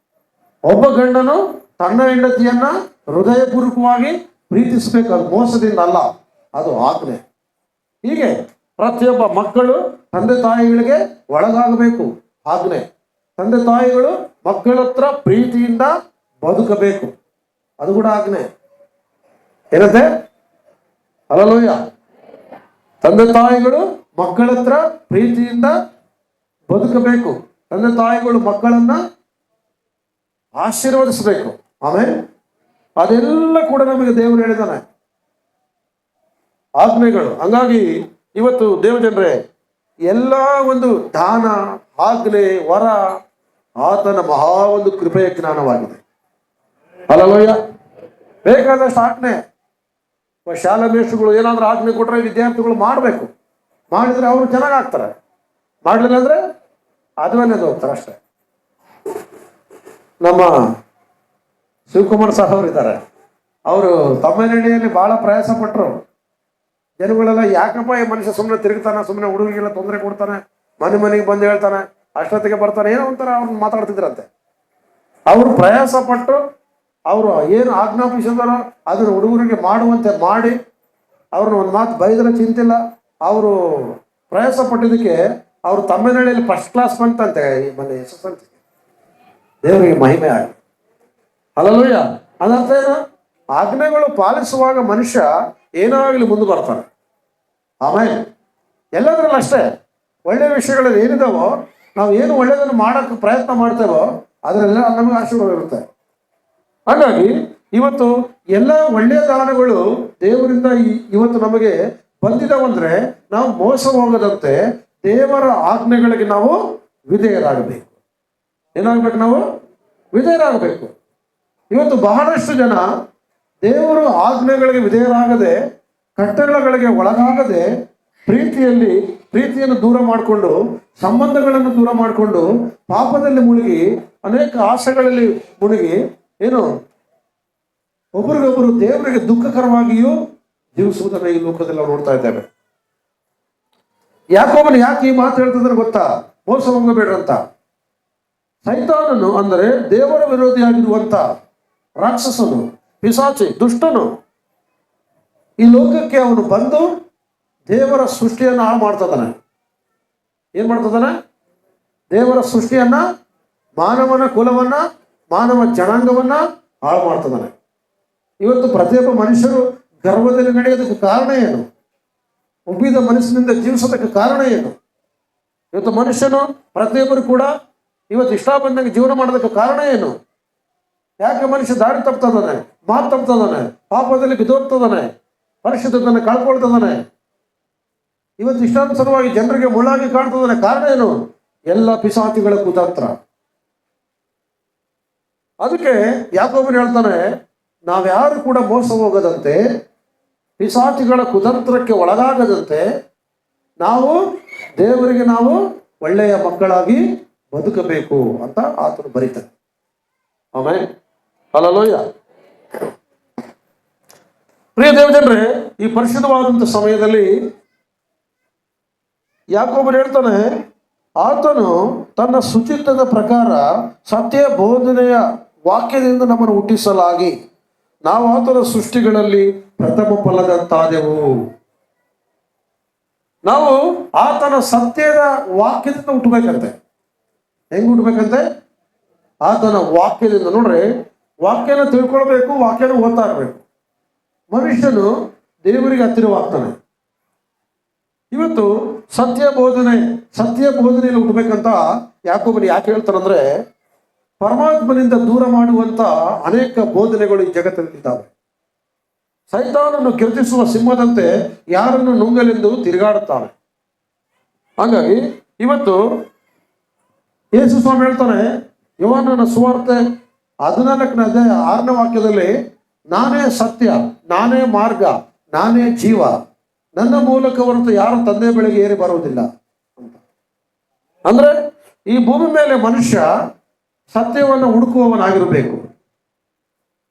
ಒಬ್ಬ ಗಂಡನು ತನ್ನ ಹೆಂಡತಿಯನ್ನ ಹೃದಯಪೂರ್ವಕವಾಗಿ ಪ್ರೀತಿಸಬೇಕು, ಅದು ಮೋಸದಿಂದ ಅಲ್ಲ, ಅದು ಆಜ್ಞೆ. ಹೀಗೆ ಪ್ರತಿಯೊಬ್ಬ ಮಕ್ಕಳು ತಂದೆ ತಾಯಿಗಳಿಗೆ ಒಳಗಾಗಬೇಕು, ಆಜ್ಞೆ. ತಂದೆ ತಾಯಿಗಳು ಮಕ್ಕಳ ಹತ್ರ ಪ್ರೀತಿಯಿಂದ ಬದುಕಬೇಕು, ಅದು ಕೂಡ ಆಜ್ಞೆ. ಏನಂತೆ? ಹಲ್ಲೆಲೂಯಾ. ತಂದೆ ತಾಯಿಗಳು ಮಕ್ಕಳ ಹತ್ರ ಪ್ರೀತಿಯಿಂದ ಬದುಕಬೇಕು, ತಂದೆ ತಾಯಿಗಳು ಮಕ್ಕಳನ್ನ ಆಶೀರ್ವದಿಸಬೇಕು. ಆಮೇಲೆ ಅದೆಲ್ಲ ಕೂಡ ನಮಗೆ ದೇವರು ಹೇಳಿದಾನೆ, ಆಜ್ಞೆಗಳು. ಹಂಗಾಗಿ ಇವತ್ತು ದೇವಜನರೇ, ಎಲ್ಲ ಒಂದು ದಾನ, ಆಜ್ಞೆ, ವರ ಆತನ ಮಹಾ ಒಂದು ಕೃಪೆಯ ಜ್ಞಾನವಾಗಿದೆ. ಹಲ್ಲೆಲೂಯಾ. ಬೇಕಾದಷ್ಟು ಆಜ್ಞೆ. ಶಾಲಾ ಮೇಷ್ಟ್ರುಗಳು ಏನಾದ್ರೂ ಆಜ್ಞೆ ಕೊಟ್ಟರೆ ವಿದ್ಯಾರ್ಥಿಗಳು ಮಾಡಬೇಕು, ಮಾಡಿದ್ರೆ ಅವರು ಚೆನ್ನಾಗಾಗ್ತಾರೆ, ಮಾಡಲಿಲ್ಲ ಅಂದ್ರೆ ಅದನ್ನೇ ಹೋಗ್ತಾರೆ ಅಷ್ಟೇ. ನಮ್ಮ ಶಿವಕುಮಾರ್ ಸಹ ಅವರು ಇದ್ದಾರೆ, ಅವರು ತಮ್ಮನಹಳ್ಳಿಯಲ್ಲಿ ಬಹಳ ಪ್ರಯಾಸ ಪಟ್ಟರು. ಜನಗಳೆಲ್ಲ ಯಾಕಪ್ಪ ಈ ಮನುಷ್ಯ ಸುಮ್ಮನೆ ತಿರುಗ್ತಾನೆ, ಸುಮ್ಮನೆ ಹುಡುಗರಿಗೆಲ್ಲ ತೊಂದರೆ ಕೊಡ್ತಾನೆ, ಮನೆಗೆ ಬಂದು ಹೇಳ್ತಾನೆ, ಅಷ್ಟೊತ್ತಿಗೆ ಬರ್ತಾನೆ, ಏನೋ ಒಂಥರ ಅವ್ರನ್ನ ಮಾತಾಡ್ತಿದ್ರಂತೆ. ಅವರು ಪ್ರಯಾಸ ಪಟ್ಟು ಅವರು ಏನು ಆಜ್ಞಾಪಿಸಿದಾರೋ ಅದನ್ನು ಹುಡುಗರಿಗೆ ಮಾಡುವಂತೆ ಮಾಡಿ, ಅವ್ರನ್ನ ಒಂದು ಮಾತು ಬೈದ್ರೆ ಚಿಂತಿಲ್ಲ. ಅವರು ಪ್ರಯಾಸ ಪಟ್ಟಿದ್ದಕ್ಕೆ ಅವರು ತಮ್ಮನಹಳ್ಳಿಯಲ್ಲಿ ಫಸ್ಟ್ ಕ್ಲಾಸ್ ಬಂತಂತೆ ಈ ಮೊನ್ನೆ SSLC. ದೇವರಿಗೆ ಮಹಿಮೆ ಆಗಿ. ಹಲ್ಲೆಲೂಯಾ. ಅದರ್ಥ ಏನು? ಆಜ್ಞೆಗಳು ಪಾಲಿಸುವಾಗ ಮನುಷ್ಯ ಏನಾಗಲಿ ಮುಂದೆ ಬರ್ತಾನೆ. ಆಮೇಲೆ ಎಲ್ಲದ್ರಲ್ಲೂ ಅಷ್ಟೇ, ಒಳ್ಳೆಯ ವಿಷಯಗಳಲ್ಲಿ ಏನಿದಾವೋ, ನಾವು ಏನು ಒಳ್ಳೆಯದನ್ನು ಮಾಡೋಕ್ಕೆ ಪ್ರಯತ್ನ ಮಾಡ್ತೇವೋ ಅದರೆಲ್ಲ ನಮಗೆ ಆಶೀರ್ವಾದ ಇರುತ್ತೆ. ಹಾಗಾಗಿ ಇವತ್ತು ಎಲ್ಲ ಒಳ್ಳೆಯ ದಾನಗಳು ದೇವರಿಂದ ಇವತ್ತು ನಮಗೆ ಬಂದಿದ್ದಾವಂದ್ರೆ ನಾವು ಮೋಸ ಹೋಗದಂತೆ ದೇವರ ಆಜ್ಞೆಗಳಿಗೆ ನಾವು ವಿಧೇಯರಾಗಬೇಕು. ಏನಾಗಬೇಕು? ನಾವು ವಿಧೇಯರಾಗಬೇಕು. ಇವತ್ತು ಬಹಳಷ್ಟು ಜನ ದೇವರು ಆಜ್ಞೆಗಳಿಗೆ ವಿಧೇಯರಾಗದೆ, ಕಟ್ಟಳೆಗಳಿಗೆ ಒಳಗಾಗದೆ, ಪ್ರೀತಿಯನ್ನು ದೂರ ಮಾಡಿಕೊಂಡು, ಸಂಬಂಧಗಳನ್ನು ದೂರ ಮಾಡಿಕೊಂಡು, ಪಾಪದಲ್ಲಿ ಮುಳುಗಿ, ಅನೇಕ ಆಸೆಗಳಲ್ಲಿ ಮುಳುಗಿ, ಏನು ಒಬ್ಬರಿಗೊಬ್ಬರು ದೇವರಿಗೆ ದುಃಖಕರವಾಗಿಯೂ ಜೀವಿಸುವುದನ್ನು ಈ ಲೋಕದಲ್ಲಿ ನಾವು ನೋಡ್ತಾ ಇದ್ದೇವೆ. ಯಾಕೋಬನು ಯಾಕೆ ಈ ಮಾತು ಹೇಳ್ತಿದ್ರೆ ಗೊತ್ತಾ? ಮೋಸ ಹೋಗಬೇಡ್ರಂತ. ಸೈತಾನನು ಅಂದರೆ ದೇವರ ವಿರೋಧಿಯಾಗಿರುವಂತ ರಾಕ್ಷಸನು, ಪಿಶಾಚಿ, ದುಷ್ಟನು, ಈ ಲೋಕಕ್ಕೆ ಅವನು ಬಂದು ದೇವರ ಸೃಷ್ಟಿಯನ್ನು ಹಾಳು ಮಾಡ್ತದಾನೆ. ಏನ್ ಮಾಡ್ತದಾನೆ? ದೇವರ ಸೃಷ್ಟಿಯನ್ನ, ಮಾನವನ ಕುಲವನ್ನ, ಮಾನವ ಜನಾಂಗವನ್ನ ಹಾಳು ಮಾಡ್ತದಾನೆ. ಇವತ್ತು ಪ್ರತಿಯೊಬ್ಬ ಮನುಷ್ಯರು ಗರ್ಭದಲ್ಲಿ ನಡೆಯೋದಕ್ಕೆ ಕಾರಣ ಏನು? ಉಬ್ಬಿದ ಮನಸ್ಸಿನಿಂದ ಜೀವಿಸೋದಕ್ಕೆ ಕಾರಣ ಏನು? ಇವತ್ತು ಮನುಷ್ಯನು ಪ್ರತಿಯೊಬ್ಬರು ಕೂಡ ಇವತ್ತು ಇಷ್ಟ ಬಂದಂಗೆ ಜೀವನ ಮಾಡೋದಕ್ಕೆ ಕಾರಣ ಏನು? ಯಾಕೆ ಮನುಷ್ಯ ದಾರಿ ತಪ್ತದಾನೆ, ಮಾತು ತಪ್ತದಾನೆ, ಪಾಪದಲ್ಲಿ ಬಿದ್ದೋಗ್ತದಾನೆ, ಪರಿಶುದ್ಧತೆಯನ್ನು ಕಳ್ಕೊಳ್ತದಾನೆ, ಇವತ್ತು ಇಷ್ಟಾನುಸಾರವಾಗಿ ಜನರಿಗೆ ಮುಳ್ಳಾಗಿ ಕಾಣ್ತದಾನೆ? ಕಾರಣ ಏನು? ಎಲ್ಲ ಪಿಶಾಚಿಗಳ ಕುತಂತ್ರ. ಅದಕ್ಕೆ ಯಾಕೋಬನು ಹೇಳ್ತಾನೆ, ನಾವ್ಯಾರು ಕೂಡ ಮೋಸ ಹೋಗದಂತೆ, ಪಿಶಾಚಿಗಳ ಕುತಂತ್ರಕ್ಕೆ ಒಳಗಾಗದಂತೆ ನಾವು ದೇವರಿಗೆ ನಾವು ಒಳ್ಳೆಯ ಮಕ್ಕಳಾಗಿ ಬದುಕಬೇಕು ಅಂತ ಆತನು ಬರೀತಾನೆ. ಆಮೇಲೆ ಹಲ್ಲೆಲೂಯಾ. ಪ್ರಿಯ ದೇವಜನರೇ, ಈ ಪರಿಶುದ್ಧವಾದಂಥ ಸಮಯದಲ್ಲಿ ಯಾಕೋಬನು ಹೇಳ್ತಾನೆ, ಆತನು ತನ್ನ ಶುಚಿತ್ವದ ಪ್ರಕಾರ ಸತ್ಯ ಬೋಧನೆಯ ವಾಕ್ಯದಿಂದ ನಮ್ಮನ್ನು ಹುಟ್ಟಿಸಲಾಗಿ ನಾವು ಆತನ ಸೃಷ್ಟಿಗಳಲ್ಲಿ ಪ್ರಥಮ ಫಲದಂತಾದೆವು. ನಾವು ಆತನ ಸತ್ಯದ ವಾಕ್ಯದಿಂದ ಹುಟ್ಟಬೇಕಂತೆ. ಹೆಂಗ್ ಹುಟ್ಟಬೇಕಂತೆ? ಆತನ ವಾಕ್ಯದಿಂದ. ನೋಡ್ರಿ, ವಾಕ್ಯನ ತಿಳ್ಕೊಳ್ಬೇಕು, ವಾಕ್ಯನ ಓದ್ತಾ ಇರಬೇಕು. ಮನುಷ್ಯನು ದೇವರಿಗೆ ಹತ್ತಿರವಾಗ್ತಾನೆ. ಇವತ್ತು ಸತ್ಯ ಬೋಧನೆಯಲ್ಲಿ ಹುಟ್ಟಬೇಕಂತ ಯಾಕೋಬನು ಯಾಕೆ ಹೇಳ್ತಾನಂದ್ರೆ, ಪರಮಾತ್ಮನಿಂದ ದೂರ ಮಾಡುವಂತ ಅನೇಕ ಬೋಧನೆಗಳು ಈ ಜಗತ್ತಿನಲ್ಲಿದ್ದಾವೆ. ಸೈತಾನನ್ನು ಗೆರ್ಜಿಸುವ ಸಿಂಹದಂತೆ ಯಾರನ್ನು ನುಂಗಲೆಂದು ತಿರುಗಾಡುತ್ತಾನೆ. ಹಾಗಾಗಿ ಇವತ್ತು ಯೇಸು ಸ್ವಾಮಿ ಹೇಳ್ತಾನೆ, ಯೋಹಾನನ ಸುವಾರ್ತೆ 14ನೇ ಅಧ್ಯಾಯ 6ನೇ ವಾಕ್ಯದಲ್ಲಿ, ನಾನೇ ಸತ್ಯ, ನಾನೇ ಮಾರ್ಗ, ನಾನೇ ಜೀವ, ನನ್ನ ಮೂಲಕ ಹೊರತು ಯಾರು ತಂದೆ ಬಳಿಗೆ ಏರಿ ಬರುವುದಿಲ್ಲ ಅಂತ. ಅಂದ್ರೆ ಈ ಭೂಮಿ ಮೇಲೆ ಮನುಷ್ಯ ಸತ್ಯವನ್ನು ಹುಡುಕುವವನಾಗಿರಬೇಕು.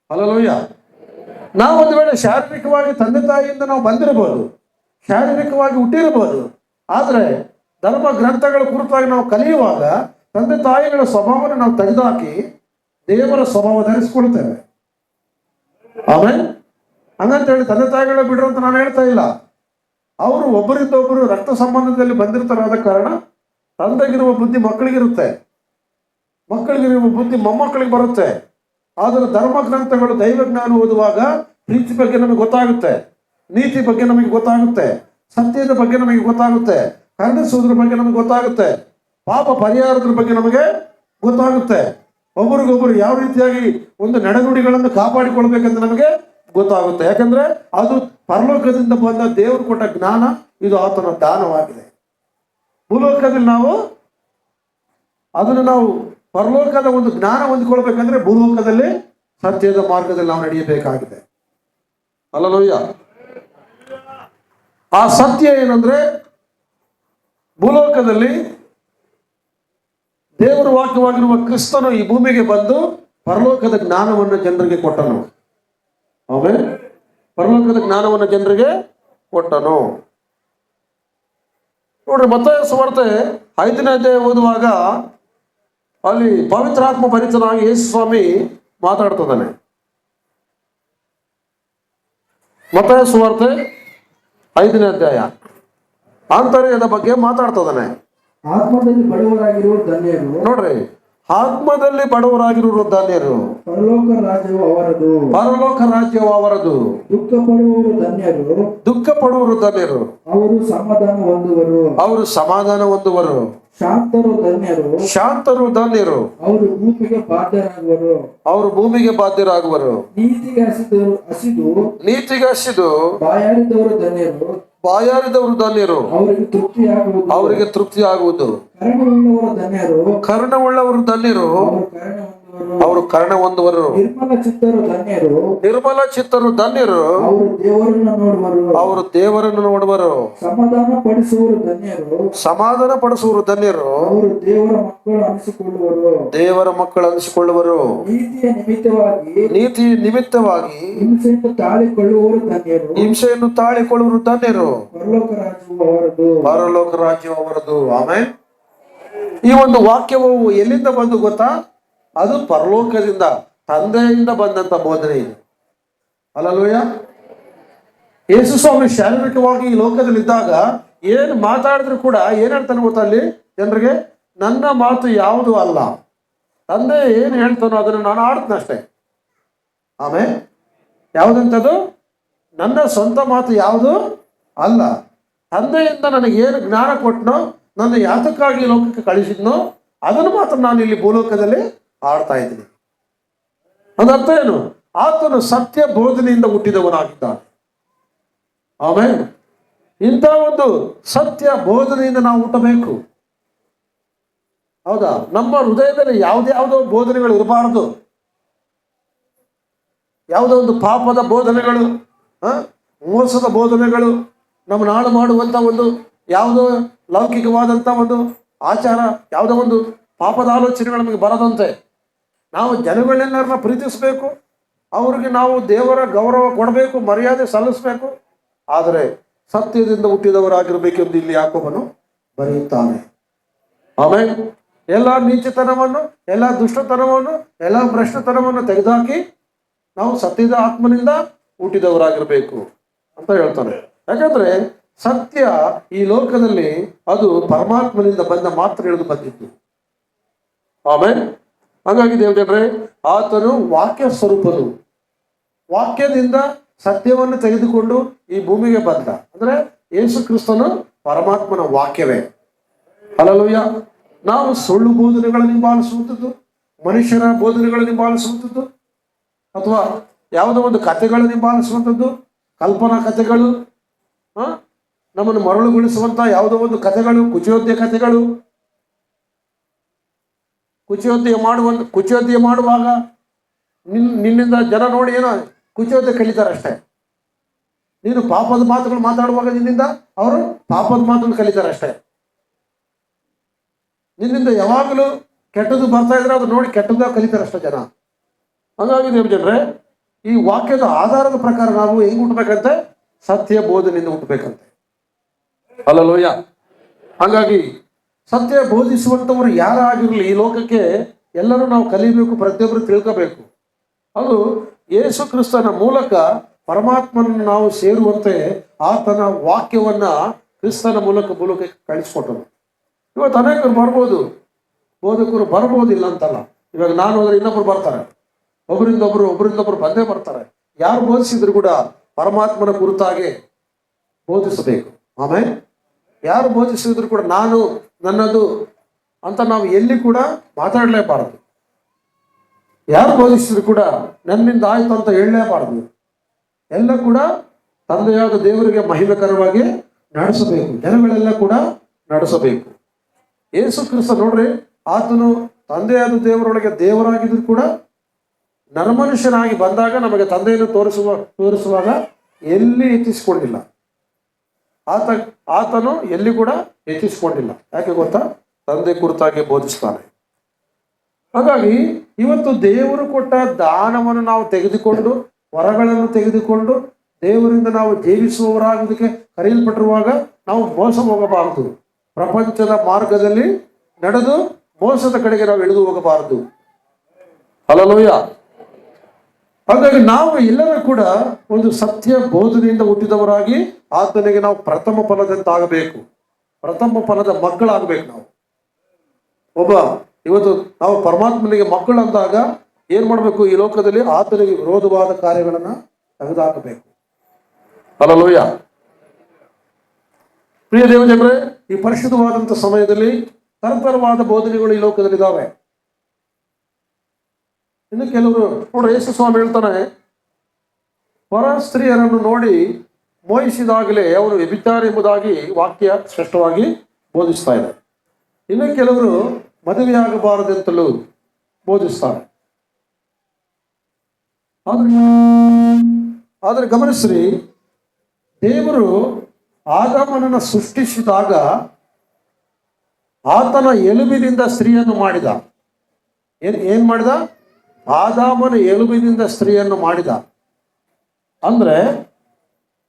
ಹಲ್ಲೆಲೂಯಾ. ನಾವು ಒಂದು ವೇಳೆ ಶಾರೀರಿಕವಾಗಿ ತಂದೆ ತಾಯಿಯಿಂದ ನಾವು ಬಂದಿರಬಹುದು, ಶಾರೀರಿಕವಾಗಿ ಹುಟ್ಟಿರಬಹುದು, ಆದರೆ ಧರ್ಮ ಗ್ರಂಥಗಳ ಕುರಿತಾಗಿ ನಾವು ಕಲಿಯುವಾಗ ತಂದೆ ತಾಯಿಗಳ ಸ್ವಭಾವವನ್ನು ನಾವು ತೆಗೆದುಹಾಕಿ ದೇವರ ಸ್ವಭಾವ ಧರಿಸಿಕೊಳ್ತೇವೆ. ಆಮೇಲೆ ಹಂಗಂತೇಳಿ ತಂದೆ ತಾಯಿಗಳ ಬಿಡ್ರು ಅಂತ ನಾನು ಹೇಳ್ತಾ ಇಲ್ಲ. ಅವರು ಒಬ್ಬರಿಂದ ಒಬ್ಬರು ರಕ್ತ ಸಂಬಂಧದಲ್ಲಿ ಬಂದಿರ್ತಾರೆ. ಆದ ಕಾರಣ ತಂದೆಗಿರುವ ಬುದ್ಧಿ ಮಕ್ಕಳಿಗಿರುತ್ತೆ, ಮಕ್ಕಳಿಗಿರುವ ಬುದ್ಧಿ ಮೊಮ್ಮಕ್ಕಳಿಗೆ ಬರುತ್ತೆ. ಆದರೆ ಧರ್ಮ ಗ್ರಂಥಗಳು, ದೈವ ಜ್ಞಾನ ಓದುವಾಗ ಪ್ರೀತಿ ಬಗ್ಗೆ ನಮಗೆ ಗೊತ್ತಾಗುತ್ತೆ, ನೀತಿ ಬಗ್ಗೆ ನಮಗೆ ಗೊತ್ತಾಗುತ್ತೆ, ಸತ್ಯದ ಬಗ್ಗೆ ನಮಗೆ ಗೊತ್ತಾಗುತ್ತೆ, ಖಂಡಿಸುವುದ್ರ ಬಗ್ಗೆ ನಮಗೆ ಗೊತ್ತಾಗುತ್ತೆ, ಪಾಪ ಪರಿಹಾರದ ಬಗ್ಗೆ ನಮಗೆ ಗೊತ್ತಾಗುತ್ತೆ, ಒಬ್ಬರಿಗೊಬ್ಬರು ಯಾವ ರೀತಿಯಾಗಿ ಒಂದು ನಡೆನುಡಿಗಳನ್ನು ಕಾಪಾಡಿಕೊಳ್ಬೇಕಂತ ನಮಗೆ ಗೊತ್ತಾಗುತ್ತೆ. ಯಾಕಂದ್ರೆ ಅದು ಪರಲೋಕದಿಂದ ಬಂದ ದೇವರು ಕೊಟ್ಟ ಜ್ಞಾನ, ಇದು ಆತನ ದಾನವಾಗಿದೆ. ಭೂಲೋಕದಲ್ಲಿ ನಾವು ಪರಲೋಕದ ಒಂದು ಜ್ಞಾನ ಹೊಂದಿಕೊಳ್ಬೇಕಂದ್ರೆ ಭೂಲೋಕದಲ್ಲಿ ಸತ್ಯದ ಮಾರ್ಗದಲ್ಲಿ ನಾವು ನಡೆಯಬೇಕಾಗಿದೆ. ಹಲ್ಲೆಲೂಯಾ. ಆ ಸತ್ಯ ಏನಂದ್ರೆ, ಭೂಲೋಕದಲ್ಲಿ ದೇವರ ವಾಕ್ಯವಾಗಿರುವ ಕ್ರಿಸ್ತನು ಈ ಭೂಮಿಗೆ ಬಂದು ಪರಲೋಕದ ಜ್ಞಾನವನ್ನು ಜನರಿಗೆ ಕೊಟ್ಟನು. ಆಮೇಲೆ ಪರಲೋಕದ ಜ್ಞಾನವನ್ನು ಜನರಿಗೆ ಕೊಟ್ಟನು. ನೋಡ್ರಿ, ಮತ್ತಾಯ ಸುವಾರ್ತೆ 5ನೇ ಅಧ್ಯಾಯ ಓದುವಾಗ ಅಲ್ಲಿ ಪವಿತ್ರಾತ್ಮ ಭರಿತನಾಗಿ ಯೇಸು ಸ್ವಾಮಿ ಮಾತಾಡ್ತದಾನೆ. ಮತ್ತಾಯ ಸುವಾರ್ತೆ 5ನೇ ಅಧ್ಯಾಯ ಆಂತರ್ಯದ ಬಗ್ಗೆ ಮಾತಾಡ್ತದಾನೆ. ಆತ್ಮದಲ್ಲಿ ಬಡವರಾಗಿರುವ ಧನ್ಯರು. ನೋಡ್ರಿ, ಆತ್ಮದಲ್ಲಿ ಬಡವರಾಗಿರುವ ಧನ್ಯರು, ಪರಲೋಕ ರಾಜ್ಯವು ಅವರದು. ಪರಲೋಕ ರಾಜ್ಯವು ಅವರದು. ದುಃಖ ಪಡುವವರು ಧನ್ಯರು. ದುಃಖ ಪಡುವರು ಧನ್ಯರು, ಅವರು ಸಮಾಧಾನ ಹೊಂದುವರು. ಅವರು ಸಮಾಧಾನ ಹೊಂದುವರು. ಶಾಂತರು ಧನ್ಯರು. ಶಾಂತರು ಧನ್ಯರು, ಅವರು ಭೂಮಿಗೆ ಬಾಧ್ಯರಾಗುವರು. ಅವರು ಭೂಮಿಗೆ ಬಾಧ್ಯರಾಗುವರು. ನೀತಿಗೆ ನೀತಿಗೆ ಹಸಿದು ಬಾಯಾರಿದವರು ಧನ್ಯರು. ಬಾಯಾರಿದವರು ಧನ್ಯರು, ಅವರಿಗೆ ತೃಪ್ತಿ ಆಗುವುದು. ಕರುಣೆಯುಳ್ಳವರು ಧನ್ಯರು, ಕರುಣೆಯುಳ್ಳವರು ಧನ್ಯರು. ಕರುಣೆಯುಳ್ಳವರು ಧನ್ಯರು, ಅವರು ಕರುಣೆ ಹೊಂದುವರು. ಅವರು ಕರುಣ ಹೊಂದುವರು. ನಿರ್ಮಲ ಚಿತ್ತರು ಧನ್ಯರು, ನಿರ್ಮಲ ಚಿತ್ತರು ಧನ್ಯರು, ಅವರು ದೇವರನ್ನು ನೋಡುವರು. ಅವರು ದೇವರನ್ನು ನೋಡುವರು. ಸಮಾಧಾನ ಪಡಿಸುವರು ಧನ್ಯರು, ಸಮಾಧಾನ ಪಡಿಸುವರು ಧನ್ಯರು, ಅವರು ದೇವರ ಮಕ್ಕಳು ಅನಿಸಿಕೊಳ್ಳುವರು. ದೇವರ ಮಕ್ಕಳು ಅನಿಸಿಕೊಳ್ಳುವರು. ನೀತಿಯ ನಿಮಿತ್ತವಾಗಿ ನೀತಿ ನಿಮಿತ್ತವಾಗಿ ಹಿಂಸೆಯನ್ನು ತಾಳಿಕೊಳ್ಳುವವರು ಧನ್ಯರು, ಹಿಂಸೆಯನ್ನು ತಾಳಿಕೊಳ್ಳುವರು ಧನ್ಯರು, ಪರಲೋಕ ರಾಜ್ಯವು ಅವರದು. ಪರಲೋಕ ರಾಜ್ಯ ಅವರದು. ಆಮೇಲೆ ಈ ಒಂದು ವಾಕ್ಯವು ಎಲ್ಲಿಂದ ಬಂದು ಗೊತ್ತಾ? ಅದು ಪರಲೋಕದಿಂದ, ತಂದೆಯಿಂದ ಬಂದಂತ ಬೋಧನೆ ಇದು. ಅಲ್ಲಲ್ವಯ್ಯ? ಯೇಸು ಸ್ವಾಮಿ ಶಾರೀರಿಕವಾಗಿ ಈ ಲೋಕದಲ್ಲಿದ್ದಾಗ ಏನು ಮಾತಾಡಿದ್ರು ಕೂಡ ಏನ್ ಹೇಳ್ತಾನೆ ಗೊತ್ತಾ? ಅಲ್ಲಿ ಜನರಿಗೆ ನನ್ನ ಮಾತು ಯಾವುದು ಅಲ್ಲ, ತಂದೆ ಏನು ಹೇಳ್ತಾನೋ ಅದನ್ನು ನಾನು ಆಡ್ತೇನೆ. ಆಮೇಲೆ ಯಾವುದಂತದು? ನನ್ನ ಸ್ವಂತ ಮಾತು ಯಾವುದು ಅಲ್ಲ, ತಂದೆಯಿಂದ ನನಗೆ ಏನು ಜ್ಞಾನ ಕೊಟ್ಟನೋ, ನನ್ನ ಯಾತಕ್ಕಾಗಿ ಈ ಲೋಕಕ್ಕೆ ಕಳಿಸಿದ್ನೋ ಅದನ್ನು ಮಾತ್ರ ನಾನು ಇಲ್ಲಿ ಭೂಲೋಕದಲ್ಲಿ ಆಡ್ತಾ ಇದ್ದೀನಿ. ಅದರ್ಥ ಏನು? ಆತನು ಸತ್ಯ ಬೋಧನೆಯಿಂದ ಹುಟ್ಟಿದವನಾಗಿದ್ದಾನೆ. ಆಮೇಲೆ ಇಂಥ ಒಂದು ಸತ್ಯ ಬೋಧನೆಯಿಂದ ನಾವು ಹುಟ್ಟಬೇಕು. ಹೌದಾ? ನಮ್ಮ ಹೃದಯದಲ್ಲಿ ಯಾವುದ್ಯಾವುದೋ ಬೋಧನೆಗಳು ಇರಬಾರದು. ಯಾವುದೋ ಒಂದು ಪಾಪದ ಬೋಧನೆಗಳು, ಮೋಸದ ಬೋಧನೆಗಳು, ನಮ್ಮ ನಾಳು ಮಾಡುವಂಥ ಒಂದು ಯಾವುದೋ ಲೌಕಿಕವಾದಂಥ ಒಂದು ಆಚಾರ, ಯಾವುದೋ ಒಂದು ಪಾಪದ ಆಲೋಚನೆಗಳು ನಮಗೆ ಬರದಂತೆ ನಾವು ಜನಗಳನ್ನೆಲ್ಲರನ್ನ ಪ್ರೀತಿಸಬೇಕು. ಅವ್ರಿಗೆ ನಾವು ದೇವರ ಗೌರವ ಕೊಡಬೇಕು, ಮರ್ಯಾದೆ ಸಲ್ಲಿಸಬೇಕು. ಆದರೆ ಸತ್ಯದಿಂದ ಹುಟ್ಟಿದವರಾಗಿರ್ಬೇಕೆಂದು ಇಲ್ಲಿ ಯಾಕೋಬನು ಬರೆಯುತ್ತಾನೆ. ಆಮೇಲೆ ಎಲ್ಲ ನೀಚತನವನ್ನು, ಎಲ್ಲ ದುಷ್ಟತನವನ್ನು, ಎಲ್ಲ ಭ್ರಷ್ಟತನವನ್ನು ತೆಗೆದುಹಾಕಿ ನಾವು ಸತ್ಯದ ಆತ್ಮನಿಂದ ಹುಟ್ಟಿದವರಾಗಿರ್ಬೇಕು ಅಂತ ಹೇಳ್ತಾನೆ. ಯಾಕಂದ್ರೆ ಸತ್ಯ ಈ ಲೋಕದಲ್ಲಿ ಅದು ಪರಮಾತ್ಮನಿಂದ ಬಂದ ಮಾತ್ರ ಇಳಿದು ಬಂದಿತ್ತು. ಆಮೇಲೆ ಹಾಗಾಗಿ ದೇವಜನರೇ, ಆತನು ವಾಕ್ಯ ಸ್ವರೂಪನು. ವಾಕ್ಯದಿಂದ ಸತ್ಯವನ್ನು ತೆಗೆದುಕೊಂಡು ಈ ಭೂಮಿಗೆ ಬಂದ. ಅಂದ್ರೆ ಯೇಸು ಕ್ರಿಸ್ತನು ಪರಮಾತ್ಮನ ವಾಕ್ಯವೇ. ಹಲ್ಲೆಲೂಯಾ. ನಾವು ಸುಳ್ಳು ಬೋಧನೆಗಳನ್ನು ಹಿಂಬಾಲಿಸುವಂಥದ್ದು, ಮನುಷ್ಯರ ಬೋಧನೆಗಳನ್ನು ಹಿಂಬಾಲಿಸುವಂಥದ್ದು, ಅಥವಾ ಯಾವುದೋ ಒಂದು ಕಥೆಗಳನ್ನು ಹಿಂಬಾಲಿಸುವಂಥದ್ದು, ಕಲ್ಪನಾ ಕಥೆಗಳು, ನಮ್ಮನ್ನು ಮರಳುಗೊಳಿಸುವಂತ ಯಾವುದೋ ಒಂದು ಕಥೆಗಳು, ಕುಚೋದ್ಯ ಕಥೆಗಳು. ಕುಚೋದ್ಯ ಮಾಡುವಾಗ ನಿನ್ನಿಂದ ಜನ ನೋಡಿ ಏನೋ ಕುಚೋದ್ಯ ಕಲಿತಾರೆ ಅಷ್ಟೇ. ನೀನು ಪಾಪದ ಮಾತುಗಳು ಮಾತಾಡುವಾಗ ನಿನ್ನಿಂದ ಅವರು ಪಾಪದ ಮಾತುಗಳು ಕಲಿತಾರೆ ಅಷ್ಟೇ. ನಿನ್ನಿಂದ ಯಾವಾಗಲೂ ಕೆಟ್ಟದ್ದು ಬರ್ತಾ ಇದ್ರೆ ಅದು ನೋಡಿ ಕೆಟ್ಟದ್ದ ಕಲಿತಾರೆ ಅಷ್ಟೇ ಜನ. ಹಾಗಾಗಿ ದೇವಜನರೇ, ಈ ವಾಕ್ಯದ ಆಧಾರದ ಪ್ರಕಾರ ನಾವು ಹೆಂಗ್ ಹುಟ್ಟಬೇಕಂತೆ? ಸತ್ಯ ಬೋಧನೆಯಿಂದ ಹುಟ್ಟಬೇಕಂತೆ. ಹಲ್ಲೆಲೂಯಾ. ಹಾಗಾಗಿ ಸತ್ಯ ಬೋಧಿಸುವಂಥವ್ರು ಯಾರಾಗಿರಲಿ ಈ ಲೋಕಕ್ಕೆ ಎಲ್ಲರೂ ನಾವು ಕಲಿಬೇಕು, ಪ್ರತಿಯೊಬ್ಬರು ತಿಳ್ಕೋಬೇಕು. ಅದು ಯೇಸು ಕ್ರಿಸ್ತನ ಮೂಲಕ ಪರಮಾತ್ಮನ ನಾವು ಸೇರುವಂತೆ ಆತನ ವಾಕ್ಯವನ್ನ ಕ್ರಿಸ್ತನ ಮೂಲಕ ಕಳಿಸ್ಕೊಟ್ಟನು. ಇವತ್ತು ಅನೇಕರು ಬರ್ಬೋದು, ಬೋಧಕರು ಬರ್ಬೋದಿಲ್ಲ ಅಂತಲ್ಲ. ಇವಾಗ ನಾನು ಹೋದ್ರೆ ಇನ್ನೊಬ್ರು ಬರ್ತಾರೆ, ಒಬ್ಬರಿಂದೊಬ್ರು ಬಂದೇ ಬರ್ತಾರೆ. ಯಾರು ಬೋಧಿಸಿದ್ರು ಕೂಡ ಪರಮಾತ್ಮನ ಕುರಿತಾಗೆ ಬೋಧಿಸಬೇಕು. ಆಮೇಲೆ ಯಾರು ಬೋಧಿಸಿದ್ರು ಕೂಡ ನಾನು, ನನ್ನದು ಅಂತ ನಾವು ಎಲ್ಲಿ ಕೂಡ ಮಾತಾಡಲೇಬಾರದು. ಯಾರು ಬೋಧಿಸಿದ್ರು ಕೂಡ ನನ್ನಿಂದ ಆಯ್ತು ಅಂತ ಹೇಳಲೇಬಾರದು. ಎಲ್ಲ ಕೂಡ ತಂದೆಯಾದ ದೇವರಿಗೆ ಮಹಿಮೆಕರವಾಗಿ ನಡೆಸಬೇಕು, ಜನಗಳೆಲ್ಲ ಕೂಡ ನಡೆಸಬೇಕು. ಯೇಸು ಕ್ರಿಸ್ತ ನೋಡ್ರಿ, ಆತನು ತಂದೆಯಾದ ದೇವರೊಳಗೆ ದೇವರಾಗಿದ್ರು ಕೂಡ ನರಮನುಷ್ಯನಾಗಿ ಬಂದಾಗ ನಮಗೆ ತಂದೆಯನ್ನು ತೋರಿಸುವಾಗ ಎಲ್ಲಿ ಹೆಚ್ಚಿಸಿಕೊಂಡಿಲ್ಲ. ಆತನು ಎಲ್ಲಿ ಕೂಡ ಹೆಚ್ಚಿಸಿಕೊಂಡಿಲ್ಲ. ಯಾಕೆ ಗೊತ್ತಾ? ತಂದೆ ಕುರಿತಾಗಿ ಬೋಧಿಸ್ತಾನೆ. ಹಾಗಾಗಿ ಇವತ್ತು ದೇವರು ಕೊಟ್ಟ ದಾನವನ್ನು ನಾವು ತೆಗೆದುಕೊಂಡು, ವರಗಳನ್ನು ತೆಗೆದುಕೊಂಡು ದೇವರಿಂದ ನಾವು ಜೀವಿಸುವವರಾಗುವುದಕ್ಕೆ ಕರೆಯಲ್ಪಟ್ಟಿರುವಾಗ ನಾವು ಮೋಸ ಹೋಗಬಾರದು. ಪ್ರಪಂಚದ ಮಾರ್ಗದಲ್ಲಿ ನಡೆದು ಮೋಸದ ಕಡೆಗೆ ನಾವು ಇಳಿದು ಹೋಗಬಾರದು. ಹಲ್ಲೆಲೂಯಾ. ಹಾಗಾಗಿ ನಾವು ಎಲ್ಲರೂ ಕೂಡ ಒಂದು ಸತ್ಯ ಬೋಧನೆಯಿಂದ ಹುಟ್ಟಿದವರಾಗಿ ಆತನಿಗೆ ನಾವು ಪ್ರಥಮ ಫಲದಂತಾಗಬೇಕು, ಪ್ರಥಮ ಫಲದ ಮಕ್ಕಳಾಗಬೇಕು. ಇವತ್ತು ನಾವು ಪರಮಾತ್ಮನಿಗೆ ಮಕ್ಕಳು ಅಂದಾಗ ಏನ್ ಮಾಡ್ಬೇಕು? ಈ ಲೋಕದಲ್ಲಿ ಆತನಿಗೆ ವಿರೋಧವಾದ ಕಾರ್ಯಗಳನ್ನ ತೆಗೆದುಹಾಕಬೇಕು. ಹಲ್ಲೆಲೂಯಾ. ಪ್ರಿಯ ದೇವಜನರೇ, ಈ ಪರಿಶುದ್ಧವಾದಂಥ ಸಮಯದಲ್ಲಿ ತರತರವಾದ ಬೋಧನೆಗಳು ಈ ಲೋಕದಲ್ಲಿ ಇದ್ದಾವೆ. ಇನ್ನು ಕೆಲವರು ನೋಡ್ರಿ, ಯೇಸು ಸ್ವಾಮಿ ಹೇಳ್ತಾನೆ, ಪರ ಸ್ತ್ರೀಯರನ್ನು ನೋಡಿ ಮೋಹಿಸಿದಾಗಲೇ ಅವರು ವ್ಯಭಿಚಾರ ಎಂಬುದಾಗಿ ವಾಕ್ಯ ಸ್ಪಷ್ಟವಾಗಿ ಬೋಧಿಸ್ತಾ ಇದೆ. ಇನ್ನು ಕೆಲವರು ಮದುವೆಯಾಗಬಾರದೆಂತಲೂ ಬೋಧಿಸ್ತಾರೆ. ಆದರೆ ಗಮನಿಸ್ರಿ, ದೇವರು ಆದಾಮನನ್ನು ಸೃಷ್ಟಿಸಿದಾಗ ಆತನ ಎಲುಬಿನಿಂದ ಸ್ತ್ರೀಯನ್ನು ಮಾಡಿದ. ಏನ್ ಮಾಡಿದ? ಆದಾಮನ ಎಲುಬಿನಿಂದ ಸ್ತ್ರೀಯನ್ನು ಮಾಡಿದ. ಅಂದ್ರೆ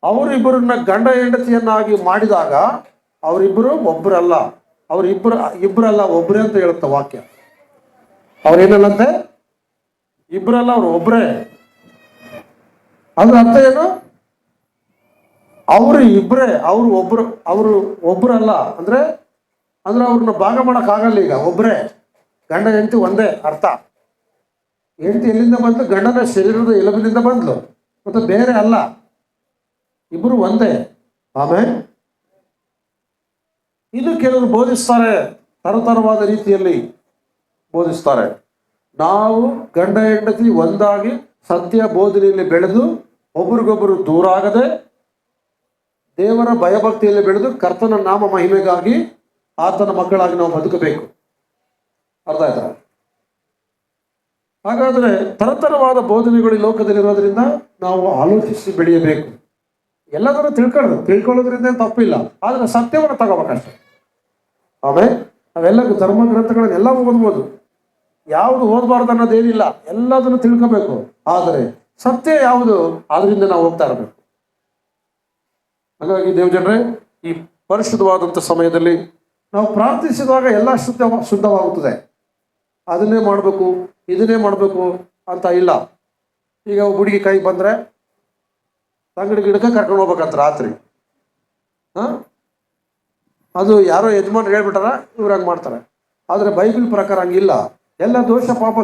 ಅವರಿಬ್ಬರನ್ನ ಗಂಡ ಹೆಂಡತಿಯನ್ನಾಗಿ ಮಾಡಿದಾಗ ಅವರಿಬ್ಬರು ಒಬ್ಬರಲ್ಲ, ಇಬ್ಬರಲ್ಲ ಒಬ್ಬರೇ ಅಂತ ಹೇಳುತ್ತೆ ವಾಕ್ಯ. ಅವ್ರೇನಲ್ಲಂತೆ? ಇಬ್ಬರಲ್ಲ, ಅವ್ರು ಒಬ್ಬರೇ. ಅದ್ರ ಅರ್ಥ ಏನು? ಅವರು ಇಬ್ಬರೇ, ಅವರು ಒಬ್ಬರಲ್ಲ. ಅಂದ್ರೆ ಅವ್ರನ್ನ ಭಾಗ ಆಗಲ್ಲ. ಈಗ ಒಬ್ಬರೇ, ಗಂಡ ಹೆಂಡತಿ ಒಂದೇ ಅರ್ಥ. ಹೆಂಡತಿ ಎಲ್ಲಿಂದ ಬಂದ್ಲು? ಗಂಡನ ಶರೀರದ ಎಲುಬಿನಿಂದ ಬಂದ್ಲು, ಮತ್ತೆ ಬೇರೆ ಅಲ್ಲ, ಇಬ್ಬರು ಒಂದೇ. ಆಮೇಲೆ ಇದು ಕೆಲವರು ಬೋಧಿಸ್ತಾರೆ, ತರತರವಾದ ರೀತಿಯಲ್ಲಿ ಬೋಧಿಸ್ತಾರೆ. ನಾವು ಗಂಡ ಹೆಂಡತಿ ಒಂದಾಗಿ ಸತ್ಯ ಬೋಧನೆಯಲ್ಲಿ ಬೆಳೆದು ಒಬ್ರಿಗೊಬ್ಬರು ದೂರ ಆಗದೆ ದೇವರ ಭಯಭಕ್ತಿಯಲ್ಲಿ ಬೆಳೆದು ಕರ್ತನ ನಾಮ ಮಹಿಮೆಗಾಗಿ ಆತನ ಮಕ್ಕಳಾಗಿ ನಾವು ಬದುಕಬೇಕು. ಅರ್ಥ ಆಯ್ತಾ? ಹಾಗಾದ್ರೆ ತರತರವಾದ ಬೋಧನೆಗಳು ಈ ಲೋಕದಲ್ಲಿರೋದ್ರಿಂದ ನಾವು ಆಲೋಚಿಸಿ ಬೆಳೆಯಬೇಕು. ಎಲ್ಲದನ್ನು ತಿಳ್ಕೊಳ್ಳೋದ್ರಿಂದ ತಪ್ಪಿಲ್ಲ, ಆದ್ರೆ ಸತ್ಯವನ್ನು ತಗೋಬೇಕಷ್ಟೆ. ಆಮೇಲೆ ನಾವೆಲ್ಲ ಧರ್ಮ ಗ್ರಂಥಗಳನ್ನೆಲ್ಲ ಓದ್ಬೋದು, ಯಾವುದು ಓದಬಾರ್ದು ಅನ್ನೋದೇನಿಲ್ಲ, ಎಲ್ಲದನ್ನು ತಿಳ್ಕೋಬೇಕು. ಆದರೆ ಸತ್ಯ ಯಾವುದು, ಅದರಿಂದ ನಾವು ಹೋಗ್ತಾ ಇರಬೇಕು. ಹಾಗಾಗಿ ದೇವಜನರೇ, ಈ ಪರಿಶುದ್ಧವಾದಂಥ ಸಮಯದಲ್ಲಿ ನಾವು ಪ್ರಾರ್ಥಿಸಿದಾಗ ಎಲ್ಲ ಶುದ್ಧವಾಗುತ್ತದೆ. ಅದನ್ನೇ ಮಾಡಬೇಕು, ಇದನ್ನೇ ಮಾಡಬೇಕು ಅಂತ ಇಲ್ಲ. ಈಗ ಹುಡುಗಿ ಕೈ ಬಂದರೆ ತಂಗಡಿ ಗಿಡಕ್ಕೆ ಕರ್ಕೊಂಡು ಹೋಗ್ಬೇಕಂತ ರಾತ್ರಿ, ಅದು ಯಾರೋ ಯಜಮಾನ್ ಹೇಳ್ಬಿಟ್ಟಾರ, ಇವ್ರು ಹಂಗೆ ಮಾಡ್ತಾರೆ. ಆದರೆ ಬೈಬಲ್ ಪ್ರಕಾರ ಹಂಗಿಲ್ಲ. ಎಲ್ಲ ದೋಷ ಪಾಪ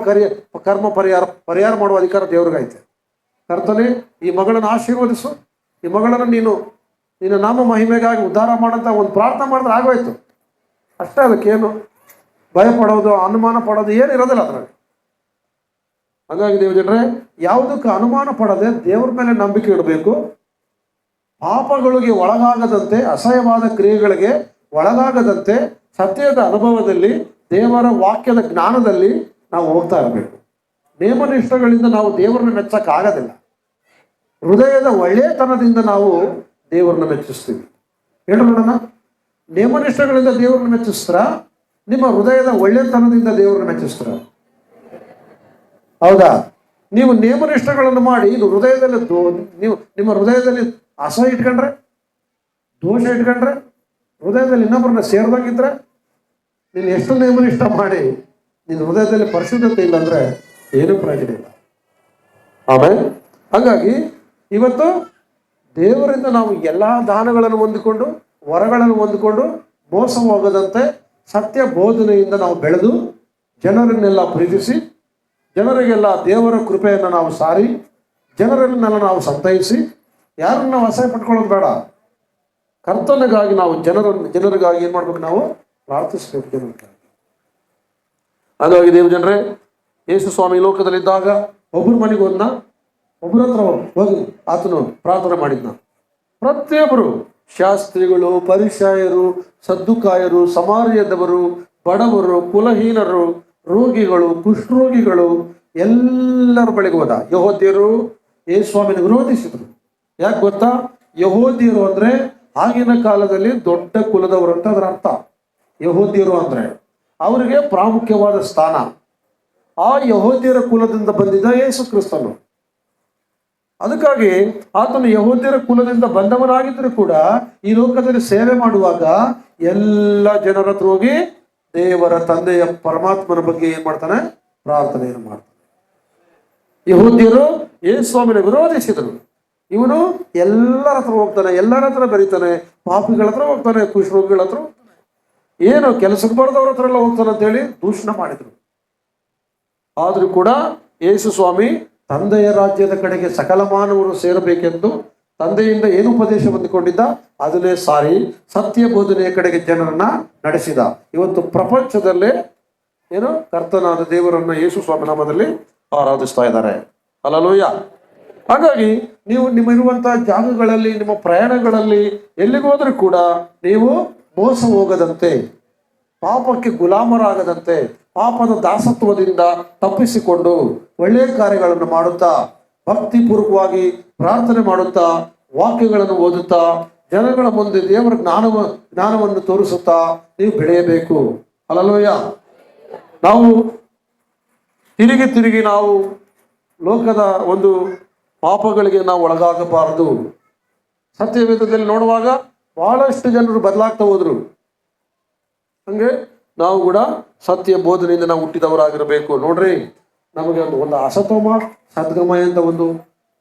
ಕರ್ಮ ಪರಿಹಾರ ಮಾಡುವ ಅಧಿಕಾರ ದೇವ್ರಿಗೈತೆ. ಕರ್ತನೆ, ಈ ಮಗಳನ್ನು ಆಶೀರ್ವದಿಸು, ಈ ಮಗಳನ್ನು ನಿನ್ನ ನಾಮ ಮಹಿಮೆಗಾಗಿ ಉದ್ಧಾರ ಮಾಡಂತ ಒಂದು ಪ್ರಾರ್ಥನೆ ಮಾಡಿದ್ರೆ ಆಗೋಯ್ತು ಅಷ್ಟೇ. ಅದಕ್ಕೇನು ಭಯ ಪಡೋದು, ಅನುಮಾನ ಪಡೋದು ಏನಿರೋದಿಲ್ಲ ಅದರಲ್ಲಿ. ಹಾಗಾಗಿ ದೇವಜನರೇ, ಯಾವುದಕ್ಕೆ ಅನುಮಾನ ಪಡದೆ ದೇವರ ಮೇಲೆ ನಂಬಿಕೆ ಇಡಬೇಕು. ಪಾಪಗಳಿಗೆ ಒಳಗಾಗದಂತೆ, ಅಸಹ್ಯವಾದ ಕ್ರಿಯೆಗಳಿಗೆ ಒಳಗಾಗದಂತೆ ಸತ್ಯದ ಅನುಭವದಲ್ಲಿ, ದೇವರ ವಾಕ್ಯದ ಜ್ಞಾನದಲ್ಲಿ ನಾವು ಹೋಗ್ತಾ ಇರಬೇಕು. ನೇಮನಿಷ್ಠಗಳಿಂದ ನಾವು ದೇವರನ್ನ ಮೆಚ್ಚಕ್ಕಾಗೋದಿಲ್ಲ. ಹೃದಯದ ಒಳ್ಳೆಯತನದಿಂದ ನಾವು ದೇವರನ್ನ ಮೆಚ್ಚಿಸ್ತೀವಿ. ಹೇಳೋಣ, ನೇಮನಿಷ್ಠಗಳಿಂದ ದೇವರನ್ನ ಮೆಚ್ಚಿಸ್ತಾರ, ನಿಮ್ಮ ಹೃದಯದ ಒಳ್ಳೆತನದಿಂದ ದೇವರನ್ನ ಮೆಚ್ಚಿಸ್ತಾರ? ಹೌದಾ? ನೀವು ನೇಮನಿಷ್ಠಗಳನ್ನು ಮಾಡಿ ಹೃದಯದಲ್ಲಿ ನಿಮ್ಮ ಹೃದಯದಲ್ಲಿ ಅಸಹ್ಯ ಇಟ್ಕೊಂಡ್ರೆ, ದೋಷ ಇಟ್ಕೊಂಡ್ರೆ, ಹೃದಯದಲ್ಲಿ ಇನ್ನೊಬ್ಬರನ್ನ ಸೇರ್ದಂಗಿದ್ರೆ, ನೀನು ಎಷ್ಟು ನೇಮನಿಷ್ಠ ಮಾಡಿ ನಿನ್ನ ಹೃದಯದಲ್ಲಿ ಪರಿಶುದ್ಧತೆ ಇಲ್ಲ ಅಂದ್ರೆ ಏನೂ ಪ್ರಯೋಜನ ಇಲ್ಲ. ಆಮೇಲೆ ಹಾಗಾಗಿ ಇವತ್ತು ದೇವರಿಂದ ನಾವು ಎಲ್ಲ ದಾನಗಳನ್ನು ಹೊಂದಿಕೊಂಡು, ವರಗಳನ್ನು ಹೊಂದಿಕೊಂಡು ಮೋಸ ಹೋಗದಂತೆ ಸತ್ಯ ಬೋಧನೆಯಿಂದ ನಾವು ಬೆಳೆದು ಜನರನ್ನೆಲ್ಲ ಪ್ರೀತಿಸಿ, ಜನರಿಗೆಲ್ಲ ದೇವರ ಕೃಪೆಯನ್ನು ನಾವು ಸಾರಿ, ಜನರನ್ನೆಲ್ಲ ನಾವು ಸಂತೈಸಿ, ಯಾರನ್ನು ನಾವು ಅಸಹ್ಯ ಪಟ್ಕೊಳ್ಳೋದು ಬೇಡ. ಕರ್ತನಿಗಾಗಿ ನಾವು ಜನರಿಗಾಗಿ ಏನು ಮಾಡ್ಬೇಕು? ನಾವು ಪ್ರಾರ್ಥಿಸಬೇಕು ಜನರಿಗೆ. ಹಾಗಾಗಿ ದೇವಜನರೇ, ಯೇಸು ಸ್ವಾಮಿ ಲೋಕದಲ್ಲಿದ್ದಾಗ ಒಬ್ಬರ ಮನೆಗೆ ಹೋದ್ನ, ಒಬ್ಬರ ಹತ್ರ ಹೋಗಿ ಆತನು ಪ್ರಾರ್ಥನೆ ಮಾಡಿದ್ನ. ಪ್ರತಿಯೊಬ್ಬರು, ಶಾಸ್ತ್ರಿಗಳು, ಪರಿಸಯರು, ಸದ್ದುಕಾಯರು, ಸಮಾರ್ಯದವರು, ಬಡವರು, ಕುಲಹೀನರು, ರೋಗಿಗಳು, ಕುಷ್ಠರೋಗಿಗಳು ಎಲ್ಲರ ಬಳಿಗೆ ಹೋದ. ಯಹೋದ್ಯರು ಯೇಸು ಸ್ವಾಮಿನ ವಿರೋಧಿಸಿದ್ರು. ಯಾಕೆ ಗೊತ್ತಾ? ಯಹೋದ್ಯರು ಅಂದ್ರೆ ಆಗಿನ ಕಾಲದಲ್ಲಿ ದೊಡ್ಡ ಕುಲದವರು ಅಂತ ಅದರ ಅರ್ಥ. ಯಹೋದ್ಯರು ಅಂದ್ರೆ ಅವರಿಗೆ ಪ್ರಾಮುಖ್ಯವಾದ ಸ್ಥಾನ. ಆ ಯಹೋದ್ಯರ ಕುಲದಿಂದ ಬಂದಿದ್ದ ಯೇಸು ಕ್ರಿಸ್ತನು. ಅದಕ್ಕಾಗಿ ಆತನು ಯಹೋದ್ಯರ ಕುಲದಿಂದ ಬಂದವನಾಗಿದ್ದರೂ ಕೂಡ ಈ ಲೋಕದಲ್ಲಿ ಸೇವೆ ಮಾಡುವಾಗ ಎಲ್ಲ ಜನರ ಹತ್ರ ಹೋಗಿ ದೇವರ ತಂದೆಯ ಪರಮಾತ್ಮನ ಬಗ್ಗೆ ಏನ್ ಮಾಡ್ತಾನೆ? ಪ್ರಾರ್ಥನೆಯನ್ನು ಮಾಡ್ತಾನೆ. ಯಹೂದ್ಯರು ಯೇಸು ಸ್ವಾಮಿನ ವಿರೋಧಿಸಿದರು. ಇವನು ಎಲ್ಲರ ಹತ್ರ ಹೋಗ್ತಾನೆ, ಎಲ್ಲರ ಹತ್ರ ಬೆರೀತಾನೆ, ಪಾಪಿಗಳ ಹತ್ರ ಹೋಗ್ತಾನೆ, ಕುಷ್ಠರೋಗಿಗಳ ಹತ್ರ ಹೋಗ್ತಾನೆ, ಏನು ಕೆಲಸಕ್ಕೆ ಬರೆದವ್ರ ಹತ್ರ ಎಲ್ಲ ಹೋಗ್ತಾನೆ ಅಂತೇಳಿ ದೂಷಣ ಮಾಡಿದ್ರು. ಆದ್ರೂ ಕೂಡ ಯೇಸು ಸ್ವಾಮಿ ತಂದೆಯ ರಾಜ್ಯದ ಕಡೆಗೆ ಸಕಲ ಮಾನವರು ಸೇರಬೇಕೆಂದು ತಂದೆಯಿಂದ ಏನು ಉಪದೇಶ ಹೊಂದಿಕೊಂಡಿದ್ದ ಅದನ್ನೇ ಸಾರಿ ಸತ್ಯ ಬೋಧನೆಯ ಕಡೆಗೆ ಜನರನ್ನ ನಡೆಸಿದ. ಇವತ್ತು ಪ್ರಪಂಚದಲ್ಲೇ ಏನು ಕರ್ತನಾದ ದೇವರನ್ನ ಯೇಸು ಸ್ವಾಮಿ ನಾಮದಲ್ಲಿ ಆರಾಧಿಸ್ತಾ ಇದ್ದಾರೆ. ಹಲ್ಲೆಲೂಯಾ. ಹಾಗಾಗಿ ನೀವು ನಿಮ್ಮಿರುವಂತಹ ಜಾಗಗಳಲ್ಲಿ, ನಿಮ್ಮ ಪ್ರಯಾಣಗಳಲ್ಲಿ ಎಲ್ಲಿಗೋದ್ರೂ ಕೂಡ ನೀವು ಮೋಸ ಹೋಗದಂತೆ, ಪಾಪಕ್ಕೆ ಗುಲಾಮರಾಗದಂತೆ, ಪಾಪದ ದಾಸತ್ವದಿಂದ ತಪ್ಪಿಸಿಕೊಂಡು ಒಳ್ಳೆಯ ಕಾರ್ಯಗಳನ್ನು ಮಾಡುತ್ತಾ ಭಕ್ತಿಪೂರ್ವಕವಾಗಿ ಪ್ರಾರ್ಥನೆ ಮಾಡುತ್ತಾ ವಾಕ್ಯಗಳನ್ನು ಓದುತ್ತಾ ಜನಗಳ ಮುಂದೆ ದೇವರ ಜ್ಞಾನವನ್ನು ತೋರಿಸುತ್ತಾ ನೀವು ಬೆಳೆಯಬೇಕು. ಹಲ್ಲೆಲೂಯಾ. ನಾವು ತಿರುಗಿ ನಾವು ಲೋಕದ ಒಂದು ಪಾಪಗಳಿಗೆ ನಾವು ಒಳಗಾಗಬಾರದು. ಸತ್ಯವೇದದಲ್ಲಿ ನೋಡುವಾಗ ಬಹಳಷ್ಟು ಜನರು ಬದಲಾಗ್ತಾ ಹೋದ್ರು. ಹಂಗೆ ನಾವು ಕೂಡ ಸತ್ಯ ಬೋಧನೆಯಿಂದ ನಾವು ಹುಟ್ಟಿದವರಾಗಿರಬೇಕು. ನೋಡ್ರಿ, ನಮಗೆ ಒಂದು ಅಸತೋಮ ಸದ್ಗಮಯ ಅಂತ ಒಂದು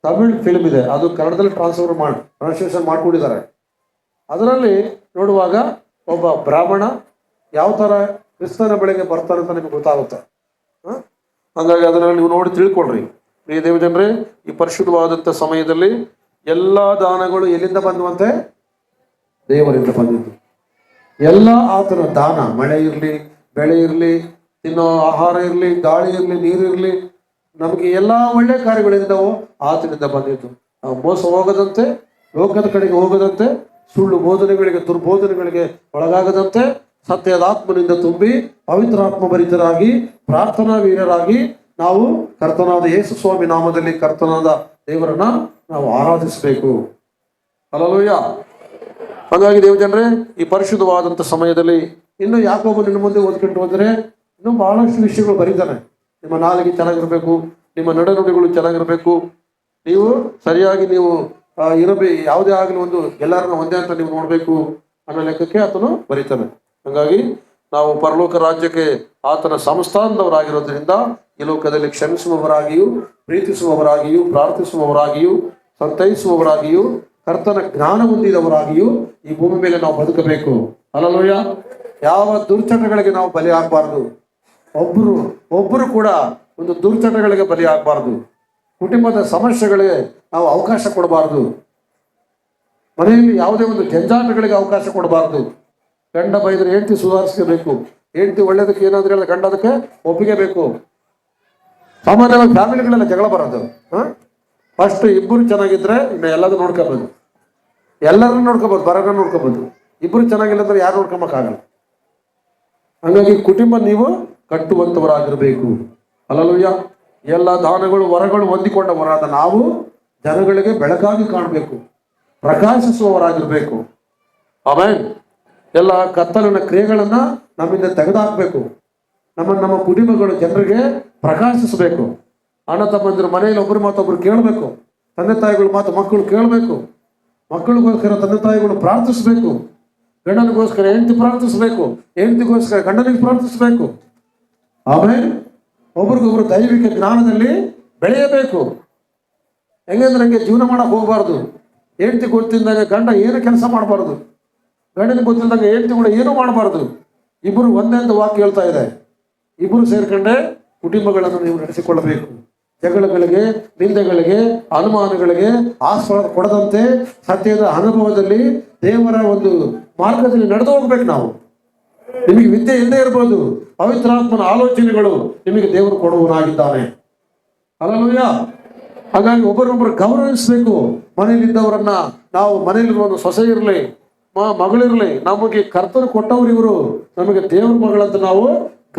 ತಮಿಳ್ ಫಿಲ್ಮ್ ಇದೆ, ಅದು ಕನ್ನಡದಲ್ಲಿ ಟ್ರಾನ್ಸ್ಲೇಷನ್ ಮಾಡ್ಕೊಂಡಿದ್ದಾರೆ. ಅದರಲ್ಲಿ ನೋಡುವಾಗ ಒಬ್ಬ ಬ್ರಾಹ್ಮಣ ಯಾವ ಥರ ಕ್ರಿಸ್ತನ ಬೆಳೆಗೆ ಬರ್ತಾನೆ ಅಂತ ನಿಮ್ಗೆ ಗೊತ್ತಾಗುತ್ತೆ. ಹಾಗಾಗಿ ಅದರಲ್ಲಿ ನೀವು ನೋಡಿ ತಿಳ್ಕೊಳ್ರಿ. ಈ ದೇವಜನರೇ, ಈ ಪರಿಶುದ್ಧವಾದಂಥ ಸಮಯದಲ್ಲಿ ಎಲ್ಲ ದಾನಗಳು ಎಲ್ಲಿಂದ ಬಂದುವಂತೆ? ದೇವರಿಂದ ಬಂದಿದ್ದು. ಎಲ್ಲ ಆತನ ದಾನ, ಮಳೆ ಇರಲಿ, ಬೆಳೆ ಇರಲಿ, ತಿನ್ನೋ ಆಹಾರ ಇರಲಿ, ಗಾಳಿ ಇರಲಿ, ನೀರು ಇರಲಿ, ನಮಗೆ ಎಲ್ಲ ಒಳ್ಳೆ ಕಾರ್ಯಗಳಿಂದವೋ ಆತನಿಂದ ಬಂದಿದ್ದು. ನಾವು ಮೋಸ ಹೋಗದಂತೆ, ಲೋಕದ ಕಡೆಗೆ ಹೋಗದಂತೆ, ಸುಳ್ಳು ಬೋಧನೆಗಳಿಗೆ ದುರ್ಬೋಧನೆಗಳಿಗೆ ಒಳಗಾಗದಂತೆ, ಸತ್ಯದ ಆತ್ಮನಿಂದ ತುಂಬಿ ಪವಿತ್ರಾತ್ಮ ಭರಿತರಾಗಿ ಪ್ರಾರ್ಥನಾ ವೀರರಾಗಿ ನಾವು ಕರ್ತನಾದ ಯೇಸು ಸ್ವಾಮಿ ನಾಮದಲ್ಲಿ ಕರ್ತನಾದ ದೇವರನ್ನ ನಾವು ಆರಾಧಿಸಬೇಕು. ಹಲ್ಲೆಲೂಯಾ. ಹಾಗಾಗಿ ದೇವಜನರೇ, ಈ ಪರಿಶುದ್ಧವಾದಂಥ ಸಮಯದಲ್ಲಿ ಇನ್ನು ಯಾಕೋಬ ನಿನ್ನ ಮುಂದೆ ಓದ್ಕೊಂಡು ಹೋದರೆ ಇನ್ನೂ ಬಹಳಷ್ಟು ವಿಷಯಗಳು ಬರೀತಾನೆ. ನಿಮ್ಮ ನಾಲಿಗೆ ಚೆನ್ನಾಗಿರ್ಬೇಕು, ನಿಮ್ಮ ನಡೆನುಡಿಗಳು ಚೆನ್ನಾಗಿರ್ಬೇಕು, ನೀವು ಸರಿಯಾಗಿ ನೀವು ಯಾವುದೇ ಆಗಲಿ ಒಂದು ಎಲ್ಲರನ್ನ ಒಂದೇ ಅಂತ ನೀವು ನೋಡಬೇಕು ಅನ್ನೋ ಲೆಕ್ಕಕ್ಕೆ ಆತನು ಬರೀತಾನೆ. ಹಾಗಾಗಿ ನಾವು ಪರಲೋಕ ರಾಜ್ಯಕ್ಕೆ ಆತನ ಸಂಸ್ಥಾನದವರಾಗಿರೋದ್ರಿಂದ ಈ ಲೋಕದಲ್ಲಿ ಕ್ಷಮಿಸುವವರಾಗಿಯೂ, ಪ್ರೀತಿಸುವವರಾಗಿಯೂ, ಪ್ರಾರ್ಥಿಸುವವರಾಗಿಯೂ, ಸಂತೈಸುವವರಾಗಿಯೂ, ಕರ್ತನ ಜ್ಞಾನ ಹೊಂದಿದವರಾಗಿಯೂ ಈ ಭೂಮಿ ಮೇಲೆ ನಾವು ಬದುಕಬೇಕು. ಹಲ್ಲೆಲೂಯಾ. ಯಾವ ದುರ್ಚಟಗಳಿಗೆ ನಾವು ಬಲಿ ಆಗಬಾರ್ದು. ಒಬ್ಬರು ಕೂಡ ಒಂದು ದುರ್ಚಟಗಳಿಗೆ ಬಲಿ ಆಗಬಾರ್ದು. ಕುಟುಂಬದ ಸಮಸ್ಯೆಗಳಿಗೆ ನಾವು ಅವಕಾಶ ಕೊಡಬಾರ್ದು. ಮನೆಯಲ್ಲಿ ಯಾವುದೇ ಒಂದು ಜಂಜಾಟಗಳಿಗೆ ಅವಕಾಶ ಕೊಡಬಾರ್ದು. ಗಂಡ ಬೈದರೆ ಹೆಂಡತಿ ಸುಧಾರಿಸಬೇಕು. ಹೆಂಡತಿ ಒಳ್ಳೇದಕ್ಕೆ ಏನಾದ್ರೆ ಹೇಳಿದ್ರೆ ಗಂಡ ಅದಕ್ಕೆ ಒಪ್ಪಿಗೆ ಬೇಕು. ಸಾಮಾನ್ಯವಾಗಿ ಫ್ಯಾಮಿಲಿಗಳೆಲ್ಲ ಜಗಳ ಬರೋದು. ಫಸ್ಟ್ ಇಬ್ಬರು ಚೆನ್ನಾಗಿದ್ರೆ ಇನ್ನು ಎಲ್ಲದೂ ನೋಡ್ಕೋಬೋದು, ಎಲ್ಲರನ್ನು ನೋಡ್ಕೋಬೋದು, ಬರೋರನ್ನ ನೋಡ್ಕೋಬೋದು. ಇಬ್ಬರು ಚೆನ್ನಾಗಿಲ್ಲ ಅಂದ್ರೆ ಯಾರು ನೋಡ್ಕೊಂಬಕ್ಕಾಗಲ್ಲ. ಹಾಗಾಗಿ ಕುಟುಂಬ ನೀವು ಕಟ್ಟುವಂಥವರಾಗಿರ್ಬೇಕು. ಹಲ್ಲೆಲೂಯಾ. ಎಲ್ಲ ದಾನಗಳು ವರಗಳು ಹೊಂದಿಕೊಂಡವರಾದ ನಾವು ಜನಗಳಿಗೆ ಬೆಳಕಾಗಿ ಕಾಣಬೇಕು, ಪ್ರಕಾಶಿಸುವವರಾಗಿರ್ಬೇಕು. ಆಮೇಲೆ ಎಲ್ಲ ಕತ್ತಲಿನ ಕ್ರಿಯೆಗಳನ್ನ ನಮ್ಮಿಂದ ತೆಗೆದುಹಾಕಬೇಕು. ನಮ್ಮ ಕುಟುಂಬಗಳು ಜನರಿಗೆ ಪ್ರಕಾಶಿಸಬೇಕು. ಅಣ್ಣ ತಮ್ಮಂದಿರ ಮನೆಯಲ್ಲಿ ಒಬ್ಬರು ಮಾತೊಬ್ಬರು ಕೇಳಬೇಕು. ತಂದೆ ತಾಯಿಗಳು ಮಾತು ಮಕ್ಕಳು ಕೇಳಬೇಕು. ಮಕ್ಕಳಿಗೋಸ್ಕರ ತಂದೆ ತಾಯಿಗಳು ಪ್ರಾರ್ಥಿಸಬೇಕು. ಗಂಡನಿಗೋಸ್ಕರ ಹೆಂಡತಿ ಪ್ರಾರ್ಥಿಸಬೇಕು, ಹೆಂಡತಿಗೋಸ್ಕರ ಗಂಡನಿಗೆ ಪ್ರಾರ್ಥಿಸಬೇಕು. ಆಮೇಲೆ ಒಬ್ರಿಗೊಬ್ರು ದೈವಿಕ ಜ್ಞಾನದಲ್ಲಿ ಬೆಳೆಯಬೇಕು. ಹೆಂಗಂದ್ರೆ ಹಂಗೆ ಜೀವನ ಮಾಡಕ್ ಹೋಗ್ಬಾರ್ದು. ಹೆಂಡತಿ ಗೊತ್ತಿದ್ದಾಗ ಗಂಡ ಏನು ಕೆಲಸ ಮಾಡಬಾರ್ದು, ಗಂಡನಿಗೆ ಗೊತ್ತಿಲ್ದಾಗ ಹೆಂಡತಿ ಕೂಡ ಏನೂ ಮಾಡಬಾರ್ದು. ಇಬ್ಬರು ಒಂದೇ ಅಂತ ವಾಕ್ಯ ಹೇಳ್ತಾ ಇದೆ. ಇಬ್ಬರು ಸೇರ್ಕೊಂಡೆ ಕುಟುಂಬಗಳನ್ನು ನೀವು ನಡೆಸಿಕೊಳ್ಳಬೇಕು. ಜಗಳಗಳಿಗೆ, ನಿಂದೆಗಳಿಗೆ, ಅನುಮಾನಗಳಿಗೆ ಆಸ್ಪದ ಕೊಡದಂತೆ ಸತ್ಯದ ಅನುಭವದಲ್ಲಿ ದೇವರ ಒಂದು ಮಾರ್ಗದಲ್ಲಿ ನಡೆದು ಹೋಗ್ಬೇಕು. ನಾವು ನಿಮಗೆ ವಿದ್ಯೆ ಇಲ್ಲದೆ ಇರ್ಬೋದು, ಪವಿತ್ರಾತ್ಮನ ಆಲೋಚನೆಗಳು ನಿಮಗೆ ದೇವರು ಕೊಡುವನಾಗಿದ್ದಾನೆ. ಹಲ್ಲೆಲೂಯಾ. ಹಾಗಾಗಿ ಒಬ್ಬರೊಬ್ಬರು ಗೌರವಿಸಬೇಕು. ಮನೆಯಲ್ಲಿದ್ದವರನ್ನ ನಾವು ಮನೆಯಲ್ಲಿರುವ ಒಂದು ಸೊಸೆ ಇರಲಿ, ಮಗಳಿರಲಿ, ನಮಗೆ ಕರ್ತರು ಕೊಟ್ಟವರು ಇವರು, ನಮಗೆ ದೇವ್ರ ಮಗಳಂತ ನಾವು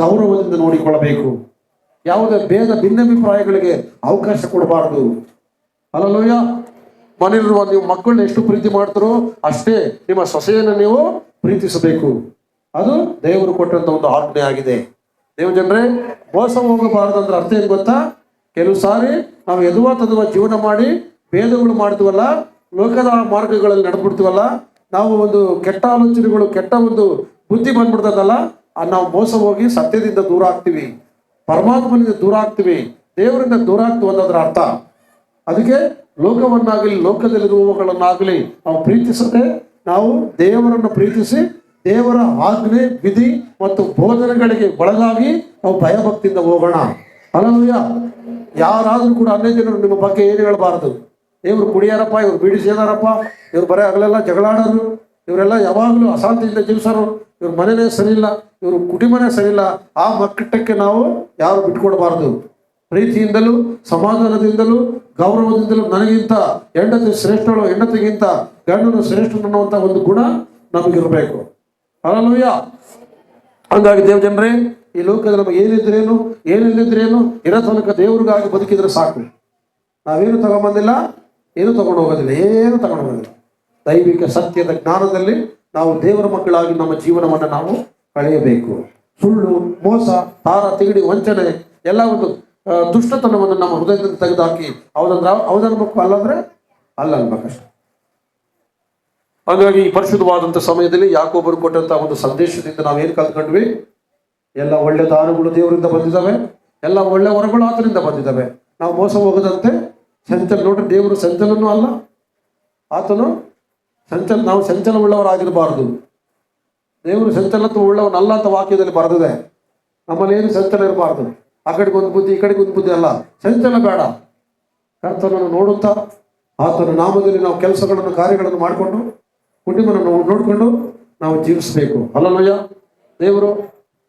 ಗೌರವದಿಂದ ನೋಡಿಕೊಳ್ಳಬೇಕು. ಯಾವುದೇ ಭೇದ ಭಿನ್ನಾಭಿಪ್ರಾಯಗಳಿಗೆ ಅವಕಾಶ ಕೊಡಬಾರದು. ಹಲ್ಲೆಲೂಯಾ. ಮನೆಯಲ್ಲಿರುವ ನೀವು ಮಕ್ಕಳನ್ನ ಎಷ್ಟು ಪ್ರೀತಿ ಮಾಡ್ತಾರೋ ಅಷ್ಟೇ ನಿಮ್ಮ ಸೊಸೆಯನ್ನು ನೀವು ಪ್ರೀತಿಸಬೇಕು. ಅದು ದೇವರು ಕೊಟ್ಟಂತ ಒಂದು ಆಜ್ಞೆ ಆಗಿದೆ. ದೇವಜನರೇ, ಮೋಸ ಹೋಗಬಾರದಂದ್ರೆ ಅರ್ಥ ಏನ್ ಗೊತ್ತಾ? ಕೆಲವು ಸಾರಿ ನಾವು ಎದುವ ಜೀವನ ಮಾಡಿ ಭೇದಗಳು ಮಾಡ್ತೀವಲ್ಲ, ಲೋಕದ ಮಾರ್ಗಗಳಲ್ಲಿ ನಡೆದ್ಬಿಡ್ತೀವಲ್ಲ, ನಾವು ಒಂದು ಕೆಟ್ಟ ಆಲೋಚನೆಗಳು, ಕೆಟ್ಟ ಒಂದು ಬುದ್ಧಿ ಬಂದ್ಬಿಡ್ತದಲ್ಲ, ನಾವು ಮೋಸ ಹೋಗಿ ಸತ್ಯದಿಂದ ದೂರ ಆಗ್ತೀವಿ, ಪರಮಾತ್ಮನಿಂದ ದೂರ ಆಗ್ತೀವಿ, ದೇವರಿಂದ ದೂರ ಆಗ್ತೀವಿ ಅನ್ನೋದ್ರ ಅರ್ಥ. ಅದಕ್ಕೆ ಲೋಕವನ್ನಾಗಲಿ ಲೋಕದಲ್ಲಿರುವವುಗಳನ್ನಾಗಲಿ ನಾವು ಪ್ರೀತಿಸದೆ ನಾವು ದೇವರನ್ನು ಪ್ರೀತಿಸಿ ದೇವರ ಆಜ್ಞೆ, ವಿಧಿ ಮತ್ತು ಬೋಧನೆಗಳಿಗೆ ಒಳಗಾಗಿ ನಾವು ಭಯಭಕ್ತಿಯಿಂದ ಹೋಗೋಣ. ಹಲ್ಲೆಲೂಯಾ. ಯಾರಾದ್ರೂ ಕೂಡ ಅನ್ಯ ಜನರು ನಿಮ್ಮ ಬಗ್ಗೆ ಏನು ಹೇಳಬಾರದು. ಇವ್ರು ಕುಡಿಯಾರಪ್ಪ, ಇವ್ರು ಬೀಡಿ ಸೇದಾರಪ್ಪ, ಇವ್ರು ಬರೀ ಹಗಲೆಲ್ಲ ಜಗಳಾಡೋರು, ಇವರೆಲ್ಲ ಯಾವಾಗಲೂ ಅಶಾಂತಿಯಿಂದ ಜೀವಿಸೋರು, ಇವ್ರ ಮನೆಯೇ ಸರಿಯಿಲ್ಲ, ಇವ್ರ ಕುಟುಂಬನೇ ಸರಿಯಿಲ್ಲ, ಆ ಮಟ್ಟಕ್ಕೆ ನಾವು ಯಾರು ಬಿಟ್ಕೊಡ್ಬಾರ್ದು. ಪ್ರೀತಿಯಿಂದಲೂ ಸಮಾಧಾನದಿಂದಲೂ ಗೌರವದಿಂದಲೂ ನನಗಿಂತ ಹೆಂಡತಿ ಶ್ರೇಷ್ಠಳು, ಹೆಂಡತಿಗಿಂತ ಗಂಡನು ಶ್ರೇಷ್ಠನು ಅನ್ನುವಂಥ ಒಂದು ಗುಣ ನಮಗಿರಬೇಕು. ಹಲ್ಲೆಲೂಯಾ. ಹಂಗಾಗಿ ದೇವಜನರೇ, ಈ ಲೋಕದಲ್ಲಿ ನಮಗೆ ಏನಿದ್ರೇನು ಏನಿಲ್ಲದ್ರೇನು ಇರೋ ತನಕ ದೇವ್ರಿಗಾಗಿ ಬದುಕಿದ್ರೆ ಸಾಕು. ನಾವೇನು ತಗೊಂಬಂದಿಲ್ಲ, ಏನು ತಗೊಂಡು ಹೋಗೋದಿಲ್ಲ, ಏನು ತಗೊಂಡು ಹೋಗೋದಿಲ್ಲ. ದೈವಿಕ ಸತ್ಯದ ಜ್ಞಾನದಲ್ಲಿ ನಾವು ದೇವರ ಮಕ್ಕಳಾಗಿ ನಮ್ಮ ಜೀವನವನ್ನು ನಾವು ಕಳೆಯಬೇಕು. ಸುಳ್ಳು, ಮೋಸ, ತಾರ ತಿಗಡಿ, ವಂಚನೆ ಎಲ್ಲ ಒಂದು ದುಷ್ಟತನವನ್ನು ನಮ್ಮ ಹೃದಯದಿಂದ ತೆಗೆದುಹಾಕಿ ಅವನನ್ಬೇಕು ಅಲ್ಲಂದ್ರೆ ಅಲ್ಲ ಅನ್ಬೇಕಷ್ಟೆ. ಹಾಗಾಗಿ ಈ ಪರಿಶುದ್ಧವಾದಂಥ ಸಮಯದಲ್ಲಿ ಯಾಕೋಬರು ಕೊಟ್ಟಂತಹ ಒಂದು ಸಂದೇಶದಿಂದ ನಾವೇನು ಕಲ್ತ್ಕೊಂಡ್ವಿ? ಎಲ್ಲ ಒಳ್ಳೆ ದಾನಗಳು ದೇವರಿಂದ ಬಂದಿದ್ದಾವೆ, ಎಲ್ಲ ಒಳ್ಳೆ ವರಗಳು ಆತನಿಂದ ಬಂದಿದ್ದಾವೆ. ನಾವು ಮೋಸ ಹೋಗದಂತೆ ಸಂಚಲ, ನೋಡ್ರಿ ದೇವರು ಸಂಚಲನೂ ಅಲ್ಲ, ಆತನು ನಾವು ಸಂಚಲವುಳ್ಳವರಾಗಿರಬಾರದು. ದೇವರು ಸಂಚಲತ್ವ ಉಳ್ಳವನಲ್ಲ ಅಂತ ವಾಕ್ಯದಲ್ಲಿ ಬರೆದಿದೆ. ನಮ್ಮಲ್ಲಿ ಏನು ಸಂಚಲ ಇರಬಾರ್ದು. ಆ ಕಡೆಗೆ ಒಂದು ಬುದ್ಧಿ, ಈ ಕಡೆಗೆ ಒಂದು ಬುದ್ಧಿ ಅಲ್ಲ, ಸಂಚಲ ಬೇಡ. ಕರ್ತನನ್ನು ನೋಡುತ್ತಾ ಆತನ ನಾಮದಲ್ಲಿ ನಾವು ಕೆಲಸಗಳನ್ನು, ಕಾರ್ಯಗಳನ್ನು ಮಾಡಿಕೊಂಡು ಕುಟುಂಬವನ್ನು ನೋಡಿಕೊಂಡು ನಾವು ಜೀವಿಸಬೇಕು. ಹಲ್ಲಲೋಯ. ದೇವರು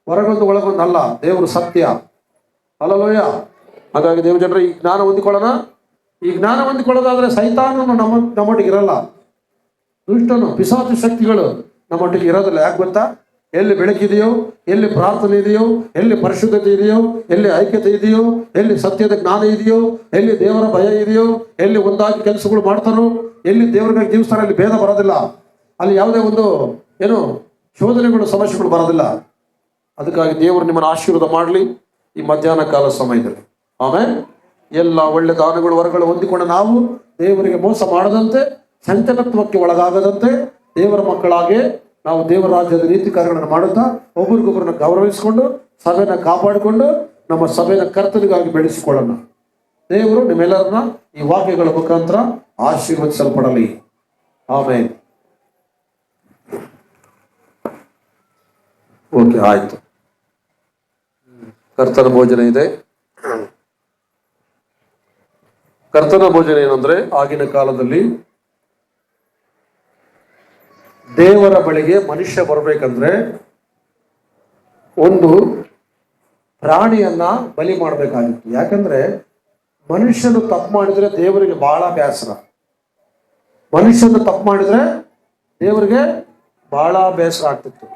ಹೊರಗೊಂದು ಒಳಗೊಂದು ಅಲ್ಲ, ದೇವರು ಸತ್ಯ. ಹಲ್ಲಲೋಯ. ಹಾಗಾಗಿ ದೇವ ಜನರು ಈ ಜ್ಞಾನ ಹೊಂದಿಕೊಳ್ಳೋಣ. ಈ ಜ್ಞಾನ ಹೊಂದಿಕೊಳ್ಳೋದಾದ್ರೆ ಸೈತಾನನು ನಮ್ಮೊಟ್ಟಿಗೆ ಇರಲ್ಲ. ದುಷ್ಟನು, ಪಿಶಾಚ ಶಕ್ತಿಗಳು ನಮ್ಮೊಟ್ಟಿಗೆ ಇರೋದಿಲ್ಲ. ಯಾಕೆ ಗೊತ್ತಾ? ಎಲ್ಲಿ ಬೆಳಕಿದೆಯೋ, ಎಲ್ಲಿ ಪ್ರಾರ್ಥನೆ ಇದೆಯೋ, ಎಲ್ಲಿ ಪರಿಶುದ್ಧತೆ ಇದೆಯೋ, ಎಲ್ಲಿ ಐಕ್ಯತೆ ಇದೆಯೋ, ಎಲ್ಲಿ ಸತ್ಯದ ಜ್ಞಾನ ಇದೆಯೋ, ಎಲ್ಲಿ ದೇವರ ಭಯ ಇದೆಯೋ, ಎಲ್ಲಿ ಒಂದಾಗಿ ಕೆಲಸಗಳು ಮಾಡ್ತಾರೋ, ಎಲ್ಲಿ ದೇವರಿಗಾಗಿ ಜೀವಿಸ್ತಾರೋ ಅಲ್ಲಿ ಭೇದ ಬರೋದಿಲ್ಲ. ಅಲ್ಲಿ ಯಾವುದೇ ಒಂದು ಶೋಧನೆಗಳು, ಸಮಸ್ಯೆಗಳು ಬರೋದಿಲ್ಲ. ಅದಕ್ಕಾಗಿ ದೇವರು ನಿಮ್ಮನ್ನು ಆಶೀರ್ವಾದ ಮಾಡಲಿ ಈ ಮಧ್ಯಾಹ್ನ ಕಾಲ ಸಮಯದಲ್ಲಿ. ಆಮೇಲೆ ಎಲ್ಲ ಒಳ್ಳೆ ದಾನಗಳು, ವರಗಳು ಹೊಂದಿಕೊಂಡು ನಾವು ದೇವರಿಗೆ ಮೋಸ ಮಾಡದಂತೆ, ಸಂಚಲತ್ವಕ್ಕೆ ಒಳಗಾಗದಂತೆ ದೇವರ ಮಕ್ಕಳಾಗಿ ನಾವು ದೇವರ ರಾಜ್ಯದ ನೀತಿ ಕಾರ್ಯಗಳನ್ನು ಮಾಡುತ್ತಾ ಒಬ್ಬರಿಗೊಬ್ಬರನ್ನ ಗೌರವಿಸಿಕೊಂಡು ಸಭೆನ ಕಾಪಾಡಿಕೊಂಡು ನಮ್ಮ ಸಭೆನ ಕರ್ತನಿಗಾಗಿ ಬೆಳೆಸಿಕೊಳ್ಳೋಣ. ದೇವರು ನಿಮ್ಮೆಲ್ಲರನ್ನ ಈ ವಾಕ್ಯಗಳ ಮುಖಾಂತರ ಆಶೀರ್ವದಿಸಲ್ಪಡಲಿ. ಆಮೇಲೆ ಓಕೆ, ಆಯ್ತು. ಕರ್ತನ ಭೋಜನ ಇದೆ. ಕರ್ತನ ಭೋಜನ ಏನಂದ್ರೆ, ಆಗಿನ ಕಾಲದಲ್ಲಿ ದೇವರ ಬಳಿಗೆ ಮನುಷ್ಯ ಬರಬೇಕಂದ್ರೆ ಒಂದು ಪ್ರಾಣಿಯನ್ನ ಬಲಿ ಮಾಡಬೇಕಾಗಿತ್ತು. ಯಾಕಂದ್ರೆ ಮನುಷ್ಯನು ತಪ್ಪು ಮಾಡಿದ್ರೆ ದೇವರಿಗೆ ಬಹಳ ಬೇಸರ. ಮನುಷ್ಯನು ತಪ್ಪು ಮಾಡಿದ್ರೆ ದೇವರಿಗೆ ಬಹಳ ಬೇಸರ ಆಗ್ತಿತ್ತು.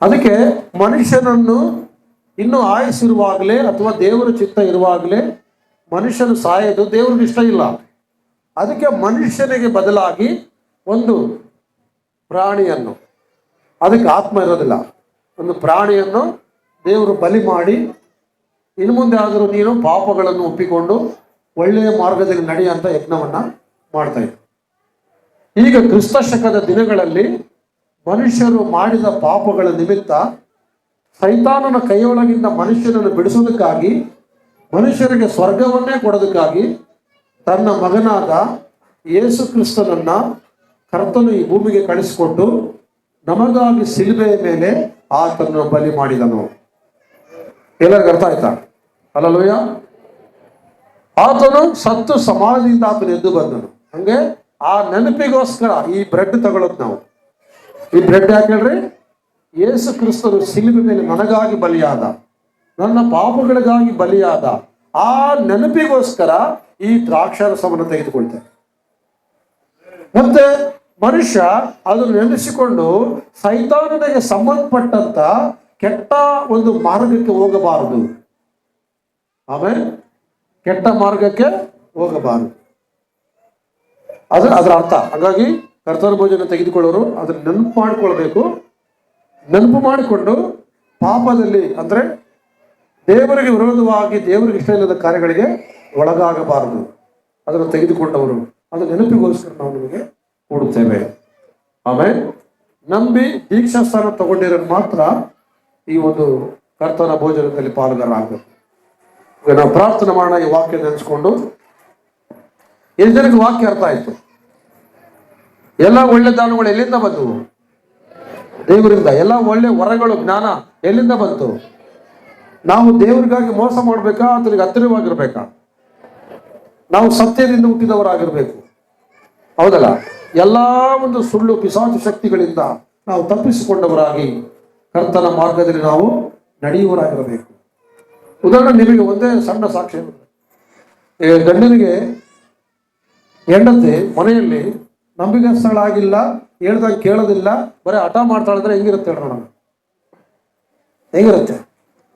ಅದಕ್ಕೆ ಮನುಷ್ಯನನ್ನು ಇನ್ನು ಆಯುಸ್ಸಿರುವಾಗಲೇ ಅಥವಾ ದೇವರ ಚಿತ್ತ ಇರುವಾಗಲೇ ಮನುಷ್ಯನು ಸಾಯೋದು ದೇವ್ರಿಗೆ ಇಷ್ಟ ಇಲ್ಲ. ಅದಕ್ಕೆ ಮನುಷ್ಯನಿಗೆ ಬದಲಾಗಿ ಒಂದು ಪ್ರಾಣಿಯನ್ನು, ಅದಕ್ಕೆ ಆತ್ಮ ಇರೋದಿಲ್ಲ, ಒಂದು ಪ್ರಾಣಿಯನ್ನು ದೇವರು ಬಲಿ ಮಾಡಿ ಇನ್ನು ಮುಂದೆ ಆದರೂ ನೀನು ಪಾಪಗಳನ್ನು ಒಪ್ಪಿಕೊಂಡು ಒಳ್ಳೆಯ ಮಾರ್ಗದಲ್ಲಿ ನಡೆಯುವಂಥ ಯಜ್ಞವನ್ನ ಮಾಡ್ತಾ ಇದ್ರು. ಈಗ ಕ್ರಿಸ್ತ ಶಕದ ದಿನಗಳಲ್ಲಿ ಮನುಷ್ಯರು ಮಾಡಿದ ಪಾಪಗಳ ನಿಮಿತ್ತ ಸೈತಾನನ ಕೈಯೊಳಗಿಂದ ಮನುಷ್ಯನನ್ನು ಬಿಡಿಸೋದಕ್ಕಾಗಿ, ಮನುಷ್ಯರಿಗೆ ಸ್ವರ್ಗವನ್ನೇ ಕೊಡೋದಕ್ಕಾಗಿ ತನ್ನ ಮಗನಾದ ಯೇಸು ಕ್ರಿಸ್ತನನ್ನ ಕರ್ತನು ಈ ಭೂಮಿಗೆ ಕಳಿಸಿಕೊಟ್ಟು ನಮಗಾಗಿ ಸಿಲುಬೆಯ ಮೇಲೆ ಆತನನ್ನು ಬಲಿ ಮಾಡಿದನು. ಎಲ್ಲರಿಗೂ ಅರ್ಥ ಆಯ್ತಾ? ಅಲ್ಲಲೂಯ. ಆತನು ಸತ್ತು ಸಮಾಧಿಯಿಂದ ಆತನು ಎದ್ದು ಬಂದನು. ಹಂಗೆ ಆ ನೆನಪಿಗೋಸ್ಕರ ಈ ಬ್ರೆಡ್ ತಗೊಳ್ಳೋದು ನಾವು. ಈ ಬ್ರೆಡ್ ಯಾಕೆ ಹೇಳ್ರಿ? ಯೇಸು ಕ್ರಿಸ್ತನು ಸಿಲುಬೆ ಮೇಲೆ ನನಗಾಗಿ ಬಲಿಯಾದ, ನನ್ನ ಪಾಪಗಳಿಗಾಗಿ ಬಲಿಯಾದ ಆ ನೆನಪಿಗೋಸ್ಕರ ಈ ದ್ರಾಕ್ಷಾರಸವನ್ನು ತೆಗೆದುಕೊಳ್ತೇನೆ. ಮತ್ತೆ ಮನುಷ್ಯ ಅದನ್ನು ನೆನೆಸಿಕೊಂಡು ಸೈತಾನನಿಗೆ ಸಂಬಂಧಪಟ್ಟಂತ ಕೆಟ್ಟ ಒಂದು ಮಾರ್ಗಕ್ಕೆ ಹೋಗಬಾರದು. ಆಮೇಲೆ ಕೆಟ್ಟ ಮಾರ್ಗಕ್ಕೆ ಹೋಗಬಾರದು, ಅದರ ಅರ್ಥ. ಹಾಗಾಗಿ ಕರ್ತನ ಭೋಜನ ತೆಗೆದುಕೊಳ್ಳೋರು ಅದನ್ನು ನೆನಪು ಮಾಡಿಕೊಳ್ಬೇಕು. ನೆನಪು ಮಾಡಿಕೊಂಡು ಪಾಪದಲ್ಲಿ ಅಂದ್ರೆ ದೇವರಿಗೆ ವಿರೋಧವಾಗಿ, ದೇವರಿಗೆ ಇಷ್ಟ ಇಲ್ಲದ ಕಾರ್ಯಗಳಿಗೆ ಒಳಗಾಗಬಾರದು. ಅದನ್ನು ತೆಗೆದುಕೊಂಡವರು ಅದು ನೆನಪಿಗೋಸ್ಕರ ನಾವು ನಿಮಗೆ ಕೊಡುತ್ತೇವೆ. ಆಮೇಲೆ ನಂಬಿ ದೀಕ್ಷಾ ಸ್ಥಾನ ತಗೊಂಡಿರೋರು ಮಾತ್ರ ಈ ಒಂದು ಕರ್ತನ ಭೋಜನದಲ್ಲಿ ಪಾಲ್ಗಾರರಾಗಬೇಕು. ಈಗ ನಾವು ಪ್ರಾರ್ಥನೆ ಮಾಡೋಣ. ಈ ವಾಕ್ಯ ನೆನೆಸ್ಕೊಂಡು ಎಷ್ಟು ಜನಕ್ಕೆ ವಾಕ್ಯ ಅರ್ಥ ಆಯ್ತು? ಎಲ್ಲ ಒಳ್ಳೆ ದಾನಗಳು ಎಲ್ಲಿಂದ ಬಂದವು? ದೇವರಿಂದ. ಎಲ್ಲ ಒಳ್ಳೆ ವರಗಳು, ಜ್ಞಾನ ಎಲ್ಲಿಂದ ಬಂತು? ನಾವು ದೇವರಿಗಾಗಿ ಮೋಸ ಮಾಡ್ಬೇಕಾ, ಆತನಿಗೆ ಹತ್ತಿರವಾಗಿರ್ಬೇಕಾ? ನಾವು ಸತ್ಯದಿಂದ ಹುಟ್ಟಿದವರಾಗಿರ್ಬೇಕು, ಹೌದಲ್ಲ? ಎಲ್ಲಾ ಒಂದು ಸುಳ್ಳು ಪಿಶಾಚ ಶಕ್ತಿಗಳಿಂದ ನಾವು ತಪ್ಪಿಸಿಕೊಂಡವರಾಗಿ ಕರ್ತನ ಮಾರ್ಗದಲ್ಲಿ ನಾವು ನಡೆಯುವವರಾಗಿರಬೇಕು. ಉದಾಹರಣೆ ನಿಮಗೆ ಒಂದೇ ಸಣ್ಣ ಸಾಕ್ಷ್ಯ. ಗಂಡನಿಗೆ ಹೆಂಡತಿ ಮನೆಯಲ್ಲಿ ನಂಬಿಕಸ್ಥಳಾಗಿಲ್ಲ, ಹೇಳ್ದಾಗ ಕೇಳೋದಿಲ್ಲ, ಬರೀ ಹಠ ಮಾಡ್ತಾಳಂದ್ರೆ ಹೆಂಗಿರುತ್ತೆ ಹೇಳೋಣ? ಹೆಂಗಿರುತ್ತೆ?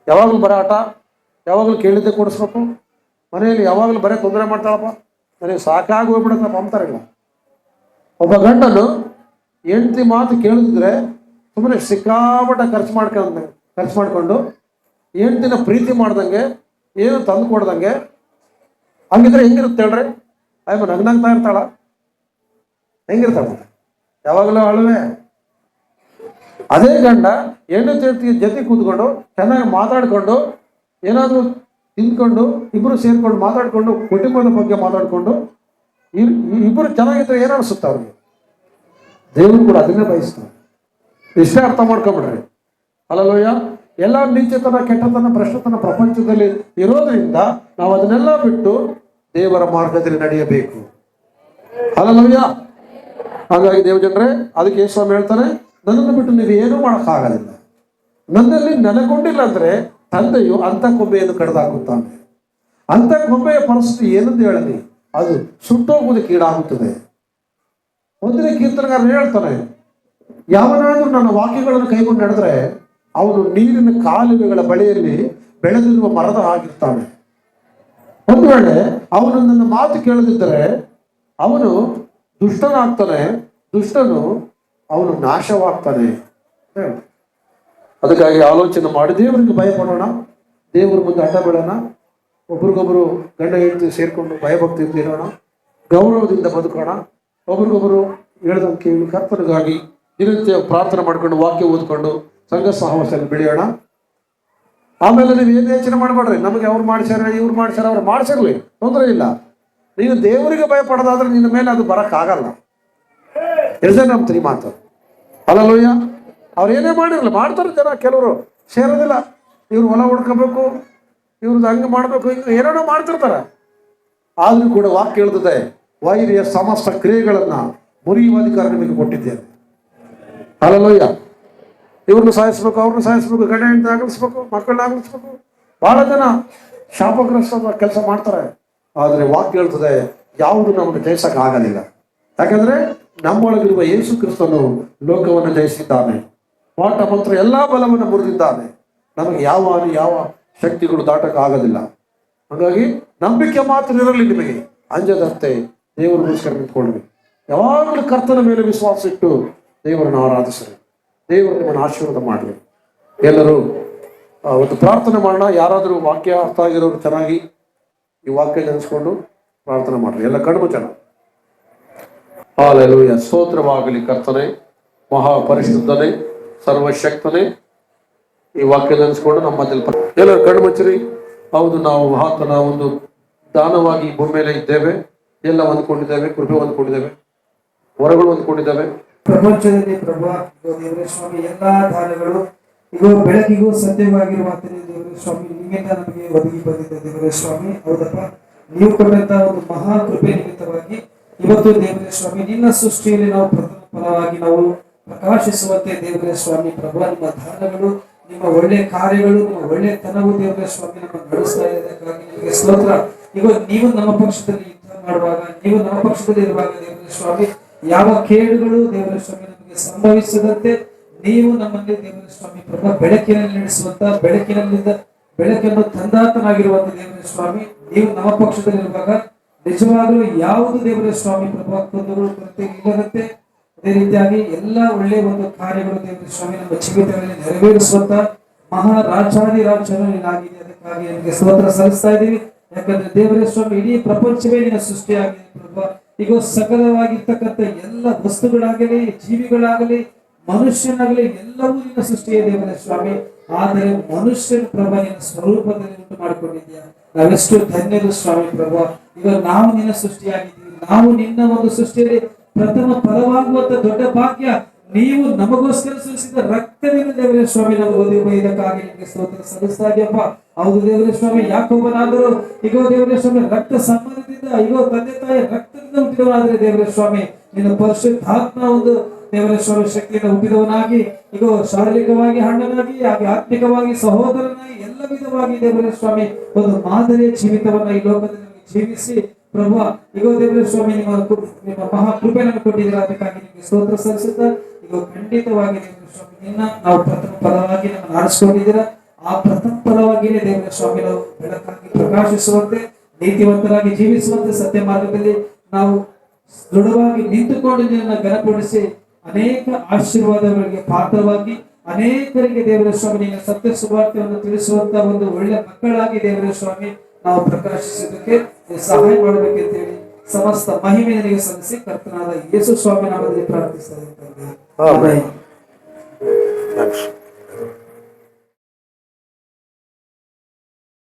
ಯಾವಾಗಲೂ ಬರೀ ಹಠ, ಯಾವಾಗಲೂ ಕೇಳಿದ್ದೆ ಕೊಡಿಸ್ಬೇಕು, ಮನೆಯಲ್ಲಿ ಯಾವಾಗಲೂ ಬರೀ ತೊಂದರೆ ಮಾಡ್ತಾಳಪ್ಪ, ನನಗೆ ಸಾಕಾಗಿ ಹೋಗ್ಬಿಡುತ್ತಪ್ಪ ಅಂತಾರಿಲ್ಲ. ಒಬ್ಬ ಗಂಡನು ಹೆಂಡತಿ ಮಾತು ಕೇಳಿದ್ರೆ ಸುಮ್ಮನೆ ಸಿಕ್ಕಾಪಟ್ಟೆ ಖರ್ಚು ಮಾಡ್ಕೊಂಡು ಹೆಂಡತಿನ ಪ್ರೀತಿ ಮಾಡ್ದಂಗೆ, ಏನು ತಂದು ಕೊಡ್ದಂಗೆ ಹಂಗಿದ್ರೆ ಹೆಂಗಿರುತ್ತೆ ಹೇಳ್ರಿ? ಅಯ್ಯಮ್ಮ ನಗ್ನಗ್ತಾ ಇರ್ತಾಳ? ಹೆಂಗಿರ್ತಾಳ? ಯಾವಾಗಲೂ ಅಳುವೆ. ಅದೇ ಗಂಡ ಹೆಂಡತಿ ಜೊತೆ ಕೂತ್ಕೊಂಡು ಚೆನ್ನಾಗಿ ಮಾತಾಡ್ಕೊಂಡು ಏನಾದರೂ ತಿಂದ್ಕೊಂಡು ಇಬ್ಬರು ಸೇರ್ಕೊಂಡು ಮಾತಾಡ್ಕೊಂಡು ಕುಟುಂಬದ ಬಗ್ಗೆ ಮಾತಾಡ್ಕೊಂಡು ಇಬ್ಬರು ಚೆನ್ನಾಗಿದ್ರೆ ಏನು ಅನಿಸುತ್ತೆ ಅವ್ರಿಗೆ? ದೇವರು ಕೂಡ ಅದನ್ನೇ ಬಯಸ್ತಾರೆ. ಇಷ್ಟೇ ಅರ್ಥ ಮಾಡ್ಕೊಂಬಿಡ್ರಿ. ಅಲ್ಲಲ್ಲೋಯ್ಯ, ಎಲ್ಲ ನೀಚತನ, ಕೆಟ್ಟತನ, ಭ್ರಷ್ಟತನ ಪ್ರಪಂಚದಲ್ಲಿ ಇರೋದ್ರಿಂದ ನಾವು ಅದನ್ನೆಲ್ಲ ಬಿಟ್ಟು ದೇವರ ಮಾರ್ಗದಲ್ಲಿ ನಡೆಯಬೇಕು. ಅಲ್ಲಲ್ಲೋಯ್ಯ. ಹಾಗಾಗಿ ದೇವಜನರೇ, ಅದಕ್ಕೆ ಯೇಸು ಹೇಳ್ತಾನೆ, ನನ್ನನ್ನು ಬಿಟ್ಟು ನೀವು ಏನೂ ಮಾಡೋಕ್ಕಾಗಲಿಲ್ಲ. ನನ್ನಲ್ಲಿ ನೆಲೆಗೊಂಡಿಲ್ಲ ಅಂದ್ರೆ ತಂದೆಯು ಅಂಥ ಕೊಂಬೆಯನ್ನು ಕಡ್ದಾಕುತ್ತಾನೆ. ಅಂಥ ಕೊಂಬೆಯ ಪರಿಸ್ಥಿತಿ ಏನಂತ ಹೇಳಲಿ, ಅದು ಸುಟ್ಟೋಗುವುದಕ್ಕೆ ಈಡಾಗುತ್ತದೆ. 1ನೇ ಕೀರ್ತನೆಗಾರನು ಹೇಳ್ತಾನೆ, ಯಾವನಾದ್ರೂ ನನ್ನ ವಾಕ್ಯಗಳನ್ನು ಕೈಗೊಂಡು ನಡೆದ್ರೆ ಅವನು ನೀರಿನ ಕಾಲುವೆಗಳ ಬಳಿಯಲ್ಲಿ ಬೆಳೆದಿರುವ ಮರದ ಆಗಿರ್ತಾನೆ. ಒಂದು ವೇಳೆ ಅವನು ನನ್ನ ಮಾತು ಕೇಳದಿದ್ದರೆ ಅವನು ದುಷ್ಟನಾಗ್ತಾನೆ, ದುಷ್ಟನು ಅವನು ನಾಶವಾಗ್ತಾನೆ. ಅದಕ್ಕಾಗಿ ಆಲೋಚನೆ ಮಾಡಿ ದೇವರಿಗೆ ಭಯಪಡೋಣ, ದೇವರ ಮುಂದೆ ಅಡ್ಡ ಬೀಳೋಣ, ಒಬ್ರಿಗೊಬ್ರು ಗಂಡ ಹೆಂಡತಿ ಸೇರ್ಕೊಂಡು ಭಯಭಕ್ತಿಯಿಂದ ಇರೋಣ, ಗೌರವದಿಂದ ಬದುಕೋಣ, ಒಬ್ರಿಗೊಬ್ರು ಹೇಳ್ದಂಗೆ ಕೇಳಿ ಕರ್ತನಿಗಾಗಿ ದಿನನಿತ್ಯ ಪ್ರಾರ್ಥನೆ ಮಾಡ್ಕೊಂಡು ವಾಕ್ಯ ಓದ್ಕೊಂಡು ಸಂಘ ಸಹವಾಸದಲ್ಲಿ ಬೆಳೆಯೋಣ. ಆಮೇಲೆ ನೀವು ಏನು ಯೋಚನೆ ಮಾಡಬೇಡ್ರಿ, ನಮಗೆ ಅವ್ರು ಮಾಡ್ಸ್ಯಾರ, ಇವ್ರು ಮಾಡ್ಸ್ಯಾರ, ಅವ್ರು ಮಾಡ್ಸಿರ್ಲಿ, ತೊಂದರೆ ಇಲ್ಲ. ನೀನು ದೇವರಿಗೆ ಭಯಪಡೋದಾದ್ರೆ ನಿನ್ನ ಮೇಲೆ ಅದು ಬರೋಕ್ಕಾಗಲ್ಲ. ಎಷ್ಟೇ ನಂಬ್ತೀನಿ ಮಾತು? ಅಲ್ಲಲ್ಲೋಯ್ಯ. ಅವ್ರು ಏನೇ ಮಾಡಿರಲ್ಲ, ಮಾಡ್ತಾರೆ ಜನ, ಕೆಲವರು ಸೇರೋದಿಲ್ಲ. ಇವ್ರು ಹೊಲ ಹುಡ್ಕೋಬೇಕು, ಇವ್ರದ್ದು ಹಂಗೆ ಮಾಡಬೇಕು, ಹಿಂಗೆ ಏನೇನೋ ಮಾಡ್ತಿರ್ತಾರೆ. ಆದರೂ ಕೂಡ ವಾಕ್ಯ ಹೇಳ್ತದೆ, ವೈರಿಯ ಸಮಸ್ತ ಕ್ರಿಯೆಗಳನ್ನು ಮುರಿಯುವ ಅಧಿಕಾರ ನಿಮಗೆ ಕೊಟ್ಟಿದ್ದೇನೆ. ಅಲ್ಲಲ್ಲೋಯ್ಯ. ಇವ್ರನ್ನ ಸಾಯಿಸ್ಬೇಕು, ಅವ್ರನ್ನ ಸಾಯಿಸ್ಬೇಕು, ಗಂಡ ಹೆಂಡತಿ ಆಗಲಿಸ್ಬೇಕು, ಮಕ್ಕಳನ್ನ ಆಗಲಿಸ್ಬೇಕು. ಬಹಳ ಜನ ಶಾಪಗ್ರಸ್ತ ಕೆಲಸ ಮಾಡ್ತಾರೆ. ಆದರೆ ವಾಕ್ಯ ಹೇಳ್ತದೆ, ಯಾವುದು ನಮ್ಮನ್ನು ಜಯಿಸಕ್ಕೆ ಆಗಲಿಲ್ಲ. ಯಾಕಂದ್ರೆ ನಮ್ಮೊಳಗಿರುವ ಯೇಸು ಕ್ರಿಸ್ತನು ಲೋಕವನ್ನು ಜಯಿಸಿದ್ದಾನೆ, ಪಾಠ ಮಂತ್ರ ಎಲ್ಲಾ ಬಲವನ್ನು ಮುರಿದಿದ್ದಾನೆ. ನಮಗೆ ಯಾವ ಶಕ್ತಿಗಳು ದಾಟಕ್ಕೆ ಆಗೋದಿಲ್ಲ. ಹಾಗಾಗಿ ನಂಬಿಕೆ ಮಾತ್ರ ಇರಲಿ, ನಿಮಗೆ ಅಂಜದಂತೆ ದೇವರಿಗೋಸ್ಕರ ನಿಂತ್ಕೊಳ್ರಿ. ಯಾವಾಗಲೂ ಕರ್ತನ ಮೇಲೆ ವಿಶ್ವಾಸ ಇಟ್ಟು ದೇವರನ್ನು ಆರಾಧಿಸ್ರಿ. ದೇವರು ನಿಮ್ಮನ್ನು ಆಶೀರ್ವಾದ ಮಾಡಲಿ. ಎಲ್ಲರೂ ಒಂದು ಪ್ರಾರ್ಥನೆ ಮಾಡೋಣ. ಯಾರಾದರೂ ವಾಕ್ಯ ಅರ್ಥ ಆಗಿರೋರು ಚೆನ್ನಾಗಿ ಈ ವಾಕ್ಯ ನೆನೆಸ್ಕೊಂಡು ಪ್ರಾರ್ಥನೆ ಮಾಡ್ರಿ. ಎಲ್ಲ ಕಡಿಮೆ ಚೆನ್ನಾಗಿ. ಹಾಲೆಲೂಯ. ಸ್ತೋತ್ರವಾಗಲಿ ಕರ್ತನೆ, ಮಹಾಪರಿಶುದ್ಧನೇ, ಸರ್ವಶಕ್ತನೇ. ಈ ವಾಕ್ಯ ನೆನೆಸ್ಕೊಂಡು ನಮ್ಮ ಎಲ್ಲರೂ ಕಣ್ಣು ಮುಚ್ಚಿರಿ. ಹೌದು, ನಾವು ಆತನ ಒಂದು ದಾನವಾಗಿ ಭೂಮಿ ಮೇಲೆ ಇದ್ದೇವೆ. ಎಲ್ಲ ಹೊಂದ್ಕೊಂಡಿದ್ದೇವೆ, ಕೃಪೆ ಹೊಂದ್ಕೊಂಡಿದ್ದೇವೆ, ಹೊರಗಳು ಹೊಂದ್ಕೊಂಡಿದ್ದೇವೆ. ಪ್ರಪಂಚದಲ್ಲಿ ಪ್ರಭಾ ದೇವರೇ ಸ್ವಾಮಿ, ಎಲ್ಲಾ ದಾನಗಳು ಈಗ ಬೆಳಕಿಗೂ ಸತ್ಯವಾಗಿರುವ ದೇವರೇ ಸ್ವಾಮಿ, ನಿಮ್ಮಿಂದ ನಮಗೆ ಒದಗಿ ಬಂದಿದೆ ದೇವರೇ ಸ್ವಾಮಿ. ಹೌದಪ್ಪ, ನೀವು ಕೊಟ್ಟಂತ ಒಂದು ಮಹಾ ಕೃಪೆ ನಿಮಿತ್ತವಾಗಿ ಇವತ್ತು ದೇವರೇ ಸ್ವಾಮಿ ನಿನ್ನ ಸೃಷ್ಟಿಯಲ್ಲಿ ನಾವು ಪ್ರಥಮ ಫಲವಾಗಿ ನಾವು ಪ್ರಕಾಶಿಸುವಂತೆ ದೇವರೇ ಸ್ವಾಮಿ ಪ್ರಭಾ, ನಿಮ್ಮ ದಾನಗಳು, ನಿಮ್ಮ ಒಳ್ಳೆ ಕಾರ್ಯಗಳು, ನಿಮ್ಮ ಒಳ್ಳೆತನವು ದೇವರೇ ಸ್ವಾಮಿ ನಮ್ಮ ನಡೆಸ್ತಾ ಇರೋದಕ್ಕಾಗಿ ನಿಮಗೆ ಸ್ತೋತ್ರ. ಈಗ ನೀವು ನಮ್ಮ ಪಕ್ಷದಲ್ಲಿ ಯುದ್ಧ ಮಾಡುವಾಗ, ನೀವು ನಮ್ಮ ಪಕ್ಷದಲ್ಲಿ ಇರುವಾಗ ದೇವರೇ ಸ್ವಾಮಿ ಯಾವ ಕೇಡುಗಳು ದೇವರ ಸ್ವಾಮಿ ನಮಗೆ ಸಂಭವಿಸದಂತೆ ನೀವು ನಮ್ಮಲ್ಲಿ ದೇವರ ಸ್ವಾಮಿ ಪ್ರಭಾ ಬೆಳಕಿನಲ್ಲಿ ನಡೆಸುವಂತ, ಬೆಳಕನ್ನು ತಂದಾತನಾಗಿರುವಂತ ದೇವರ ಸ್ವಾಮಿ ನೀವು ನಮ್ಮ ಪಕ್ಷದಲ್ಲಿರುವಾಗ ನಿಜವಾಗಲೂ ಯಾವುದು ದೇವರ ಸ್ವಾಮಿ ಪ್ರಭಾ ಕೊಂದಗಳು ಕೊರತೆ ಇಲ್ಲದಂತೆ, ಅದೇ ರೀತಿಯಾಗಿ ಎಲ್ಲ ಒಳ್ಳೆಯ ಒಂದು ಕಾರ್ಯಗಳು ದೇವರ ಸ್ವಾಮಿ ನಮ್ಮ ಜೀವಿತಗಳಲ್ಲಿ ನೆರವೇರಿಸುವಂತ ಮಹಾರಾಜಾದಿರಾಜನು ನೀನಾಗಿದೆ. ಅದಕ್ಕಾಗಿ ನಿಮಗೆ ಸ್ತೋತ್ರ ಸಲ್ಲಿಸ್ತಾ ಇದ್ದೀವಿ. ಯಾಕಂದ್ರೆ ದೇವರ ಸ್ವಾಮಿ ಇಡೀ ಪ್ರಪಂಚವೇ ನಿನ್ನ ಸೃಷ್ಟಿಯಾಗಿದೆ ಪ್ರಭಾ. ಈಗ ಸಕಲವಾಗಿರ್ತಕ್ಕಂಥ ಎಲ್ಲ ವಸ್ತುಗಳಾಗಲಿ, ಜೀವಿಗಳಾಗಲಿ, ಮನುಷ್ಯನಾಗಲಿ ಎಲ್ಲವೂ ನಿನ್ನ ಸೃಷ್ಟಿಯೇ ದೇವರ ಸ್ವಾಮಿ. ಆದರೆ ಮನುಷ್ಯನ ಪ್ರಭಾ ನಿನ್ನ ಸ್ವರೂಪದಲ್ಲಿ ಉಂಟು ಮಾಡಿಕೊಂಡಿದ್ಯಾ. ನಾವೆಷ್ಟು ಧನ್ಯರು ಸ್ವಾಮಿ ಪ್ರಭಾ. ಈಗ ನಾವು ನಿನ್ನ ಸೃಷ್ಟಿಯಾಗಿದ್ದೀವಿ. ನಾವು ನಿನ್ನ ಒಂದು ಸೃಷ್ಟಿಯಲ್ಲಿ ಪ್ರಥಮ ಫಲವಾಗುವಂತ ದೊಡ್ಡ ಭಾಗ್ಯ ನೀವು ನಮಗೋಸ್ಕರ ಸುರಿಸಿದ ರಕ್ತದಿಂದ ದೇವರ ಸ್ವಾಮಿ ನಾವು ಇದಕ್ಕಾಗಿ ನಿಮಗೆ ಸ್ತೋತ್ರ ಸಲ್ಲಿಸ್ತಾ ಇದೆಯಪ್ಪ. ಹೌದು ದೇವರ ಸ್ವಾಮಿ, ಯಾಕೊಬ್ಬನಾದರೂ ಈಗ ದೇವರ ಸ್ವಾಮಿ ರಕ್ತ ಸಂಬಂಧದಿಂದ, ಈಗ ತಂದೆ ತಾಯಿ ರಕ್ತದಿಂದ ಹುಟ್ಟಿದವನಾದ್ರೆ ದೇವರ ಸ್ವಾಮಿ ನಿನ್ನ ಪರಿಶುದ್ಧಾತ್ಮ ಒಂದು ದೇವರ ಸ್ವಾಮಿ ಶಕ್ತಿಯಿಂದ ಹುಟ್ಟಿದವನಾಗಿ, ಈಗ ಶಾರೀರಿಕವಾಗಿ ಹಣ್ಣನಾಗಿ, ಹಾಗೆ ಆತ್ಮಿಕವಾಗಿ ಸಹೋದರನಾಗಿ, ಎಲ್ಲ ವಿಧವಾಗಿ ದೇವರ ಸ್ವಾಮಿ ಒಂದು ಮಾದರಿಯ ಜೀವಿತವನ್ನ ಈ ಲೋಕದಲ್ಲಿ ಜೀವಿಸಿ ಪ್ರಭು, ಈಗ ದೇವರ ಸ್ವಾಮಿ ನಿಮ್ಮ ಮಹಾ ಕೃಪೆ ನಮಗೆ ಕೊಟ್ಟಿದ್ದೀರಾ. ಅದಕ್ಕಾಗಿ ನಿಮಗೆ ಸ್ತೋತ್ರ ಸಲ್ಲಿಸುತ್ತಾ ಈಗ ಖಂಡಿತವಾಗಿ ದೇವರ ಸ್ವಾಮಿ ನಿನ್ನ ನಾವು ಪ್ರಥಮ ಫಲವಾಗಿ ನಮ್ಮನ್ನು ಆರಿಸಿಕೊಂಡಿದ್ದೀರಾ. ಆ ಪ್ರಥಮ ಫಲವಾಗಿಯೇ ದೇವರ ಸ್ವಾಮಿ ನಾವು ಬೆಳಕಾಗಿ ಪ್ರಕಾಶಿಸುವಂತೆ ನೀತಿವಂತರಾಗಿ ಜೀವಿಸುವಂತೆ ಸತ್ಯ ಮಾರ್ಗದಲ್ಲಿ ನಾವು ದೃಢವಾಗಿ ನಿಂತುಕೊಂಡು ನಿನ್ನನ್ನು ಘನಪಡಿಸಿ ಅನೇಕ ಆಶೀರ್ವಾದಗಳಿಗೆ ಪಾತ್ರವಾಗಿ ಅನೇಕರಿಗೆ ದೇವರ ಸ್ವಾಮಿ ನಿನ್ನ ಸತ್ಯ ಸುವಾರ್ತೆಯನ್ನು ತಿಳಿಸುವಂತ ಒಂದು ಒಳ್ಳೆ ಮಕ್ಕಳಾಗಿ ದೇವರ ಸ್ವಾಮಿ ನಾವು ಪ್ರಕಾಶಿಸೋದಕ್ಕೆ ಸಹಾಯ ಮಾಡಬೇಕಂತ ಹೇಳಿ ಸಮಸ್ತ ಮಹಿಮೆ ನಿನಗೆ ಸಲ್ಲಿಸಿ ಕರ್ತನಾದ ಯೇಸು ಸ್ವಾಮಿ ನಾಮದಲ್ಲಿ ಪ್ರಾರ್ಥಿಸ್ತಾ ಇದ್ದೇವೆ. ಆಮೆನ್. ಥ್ಯಾಂಕ್ಸ್.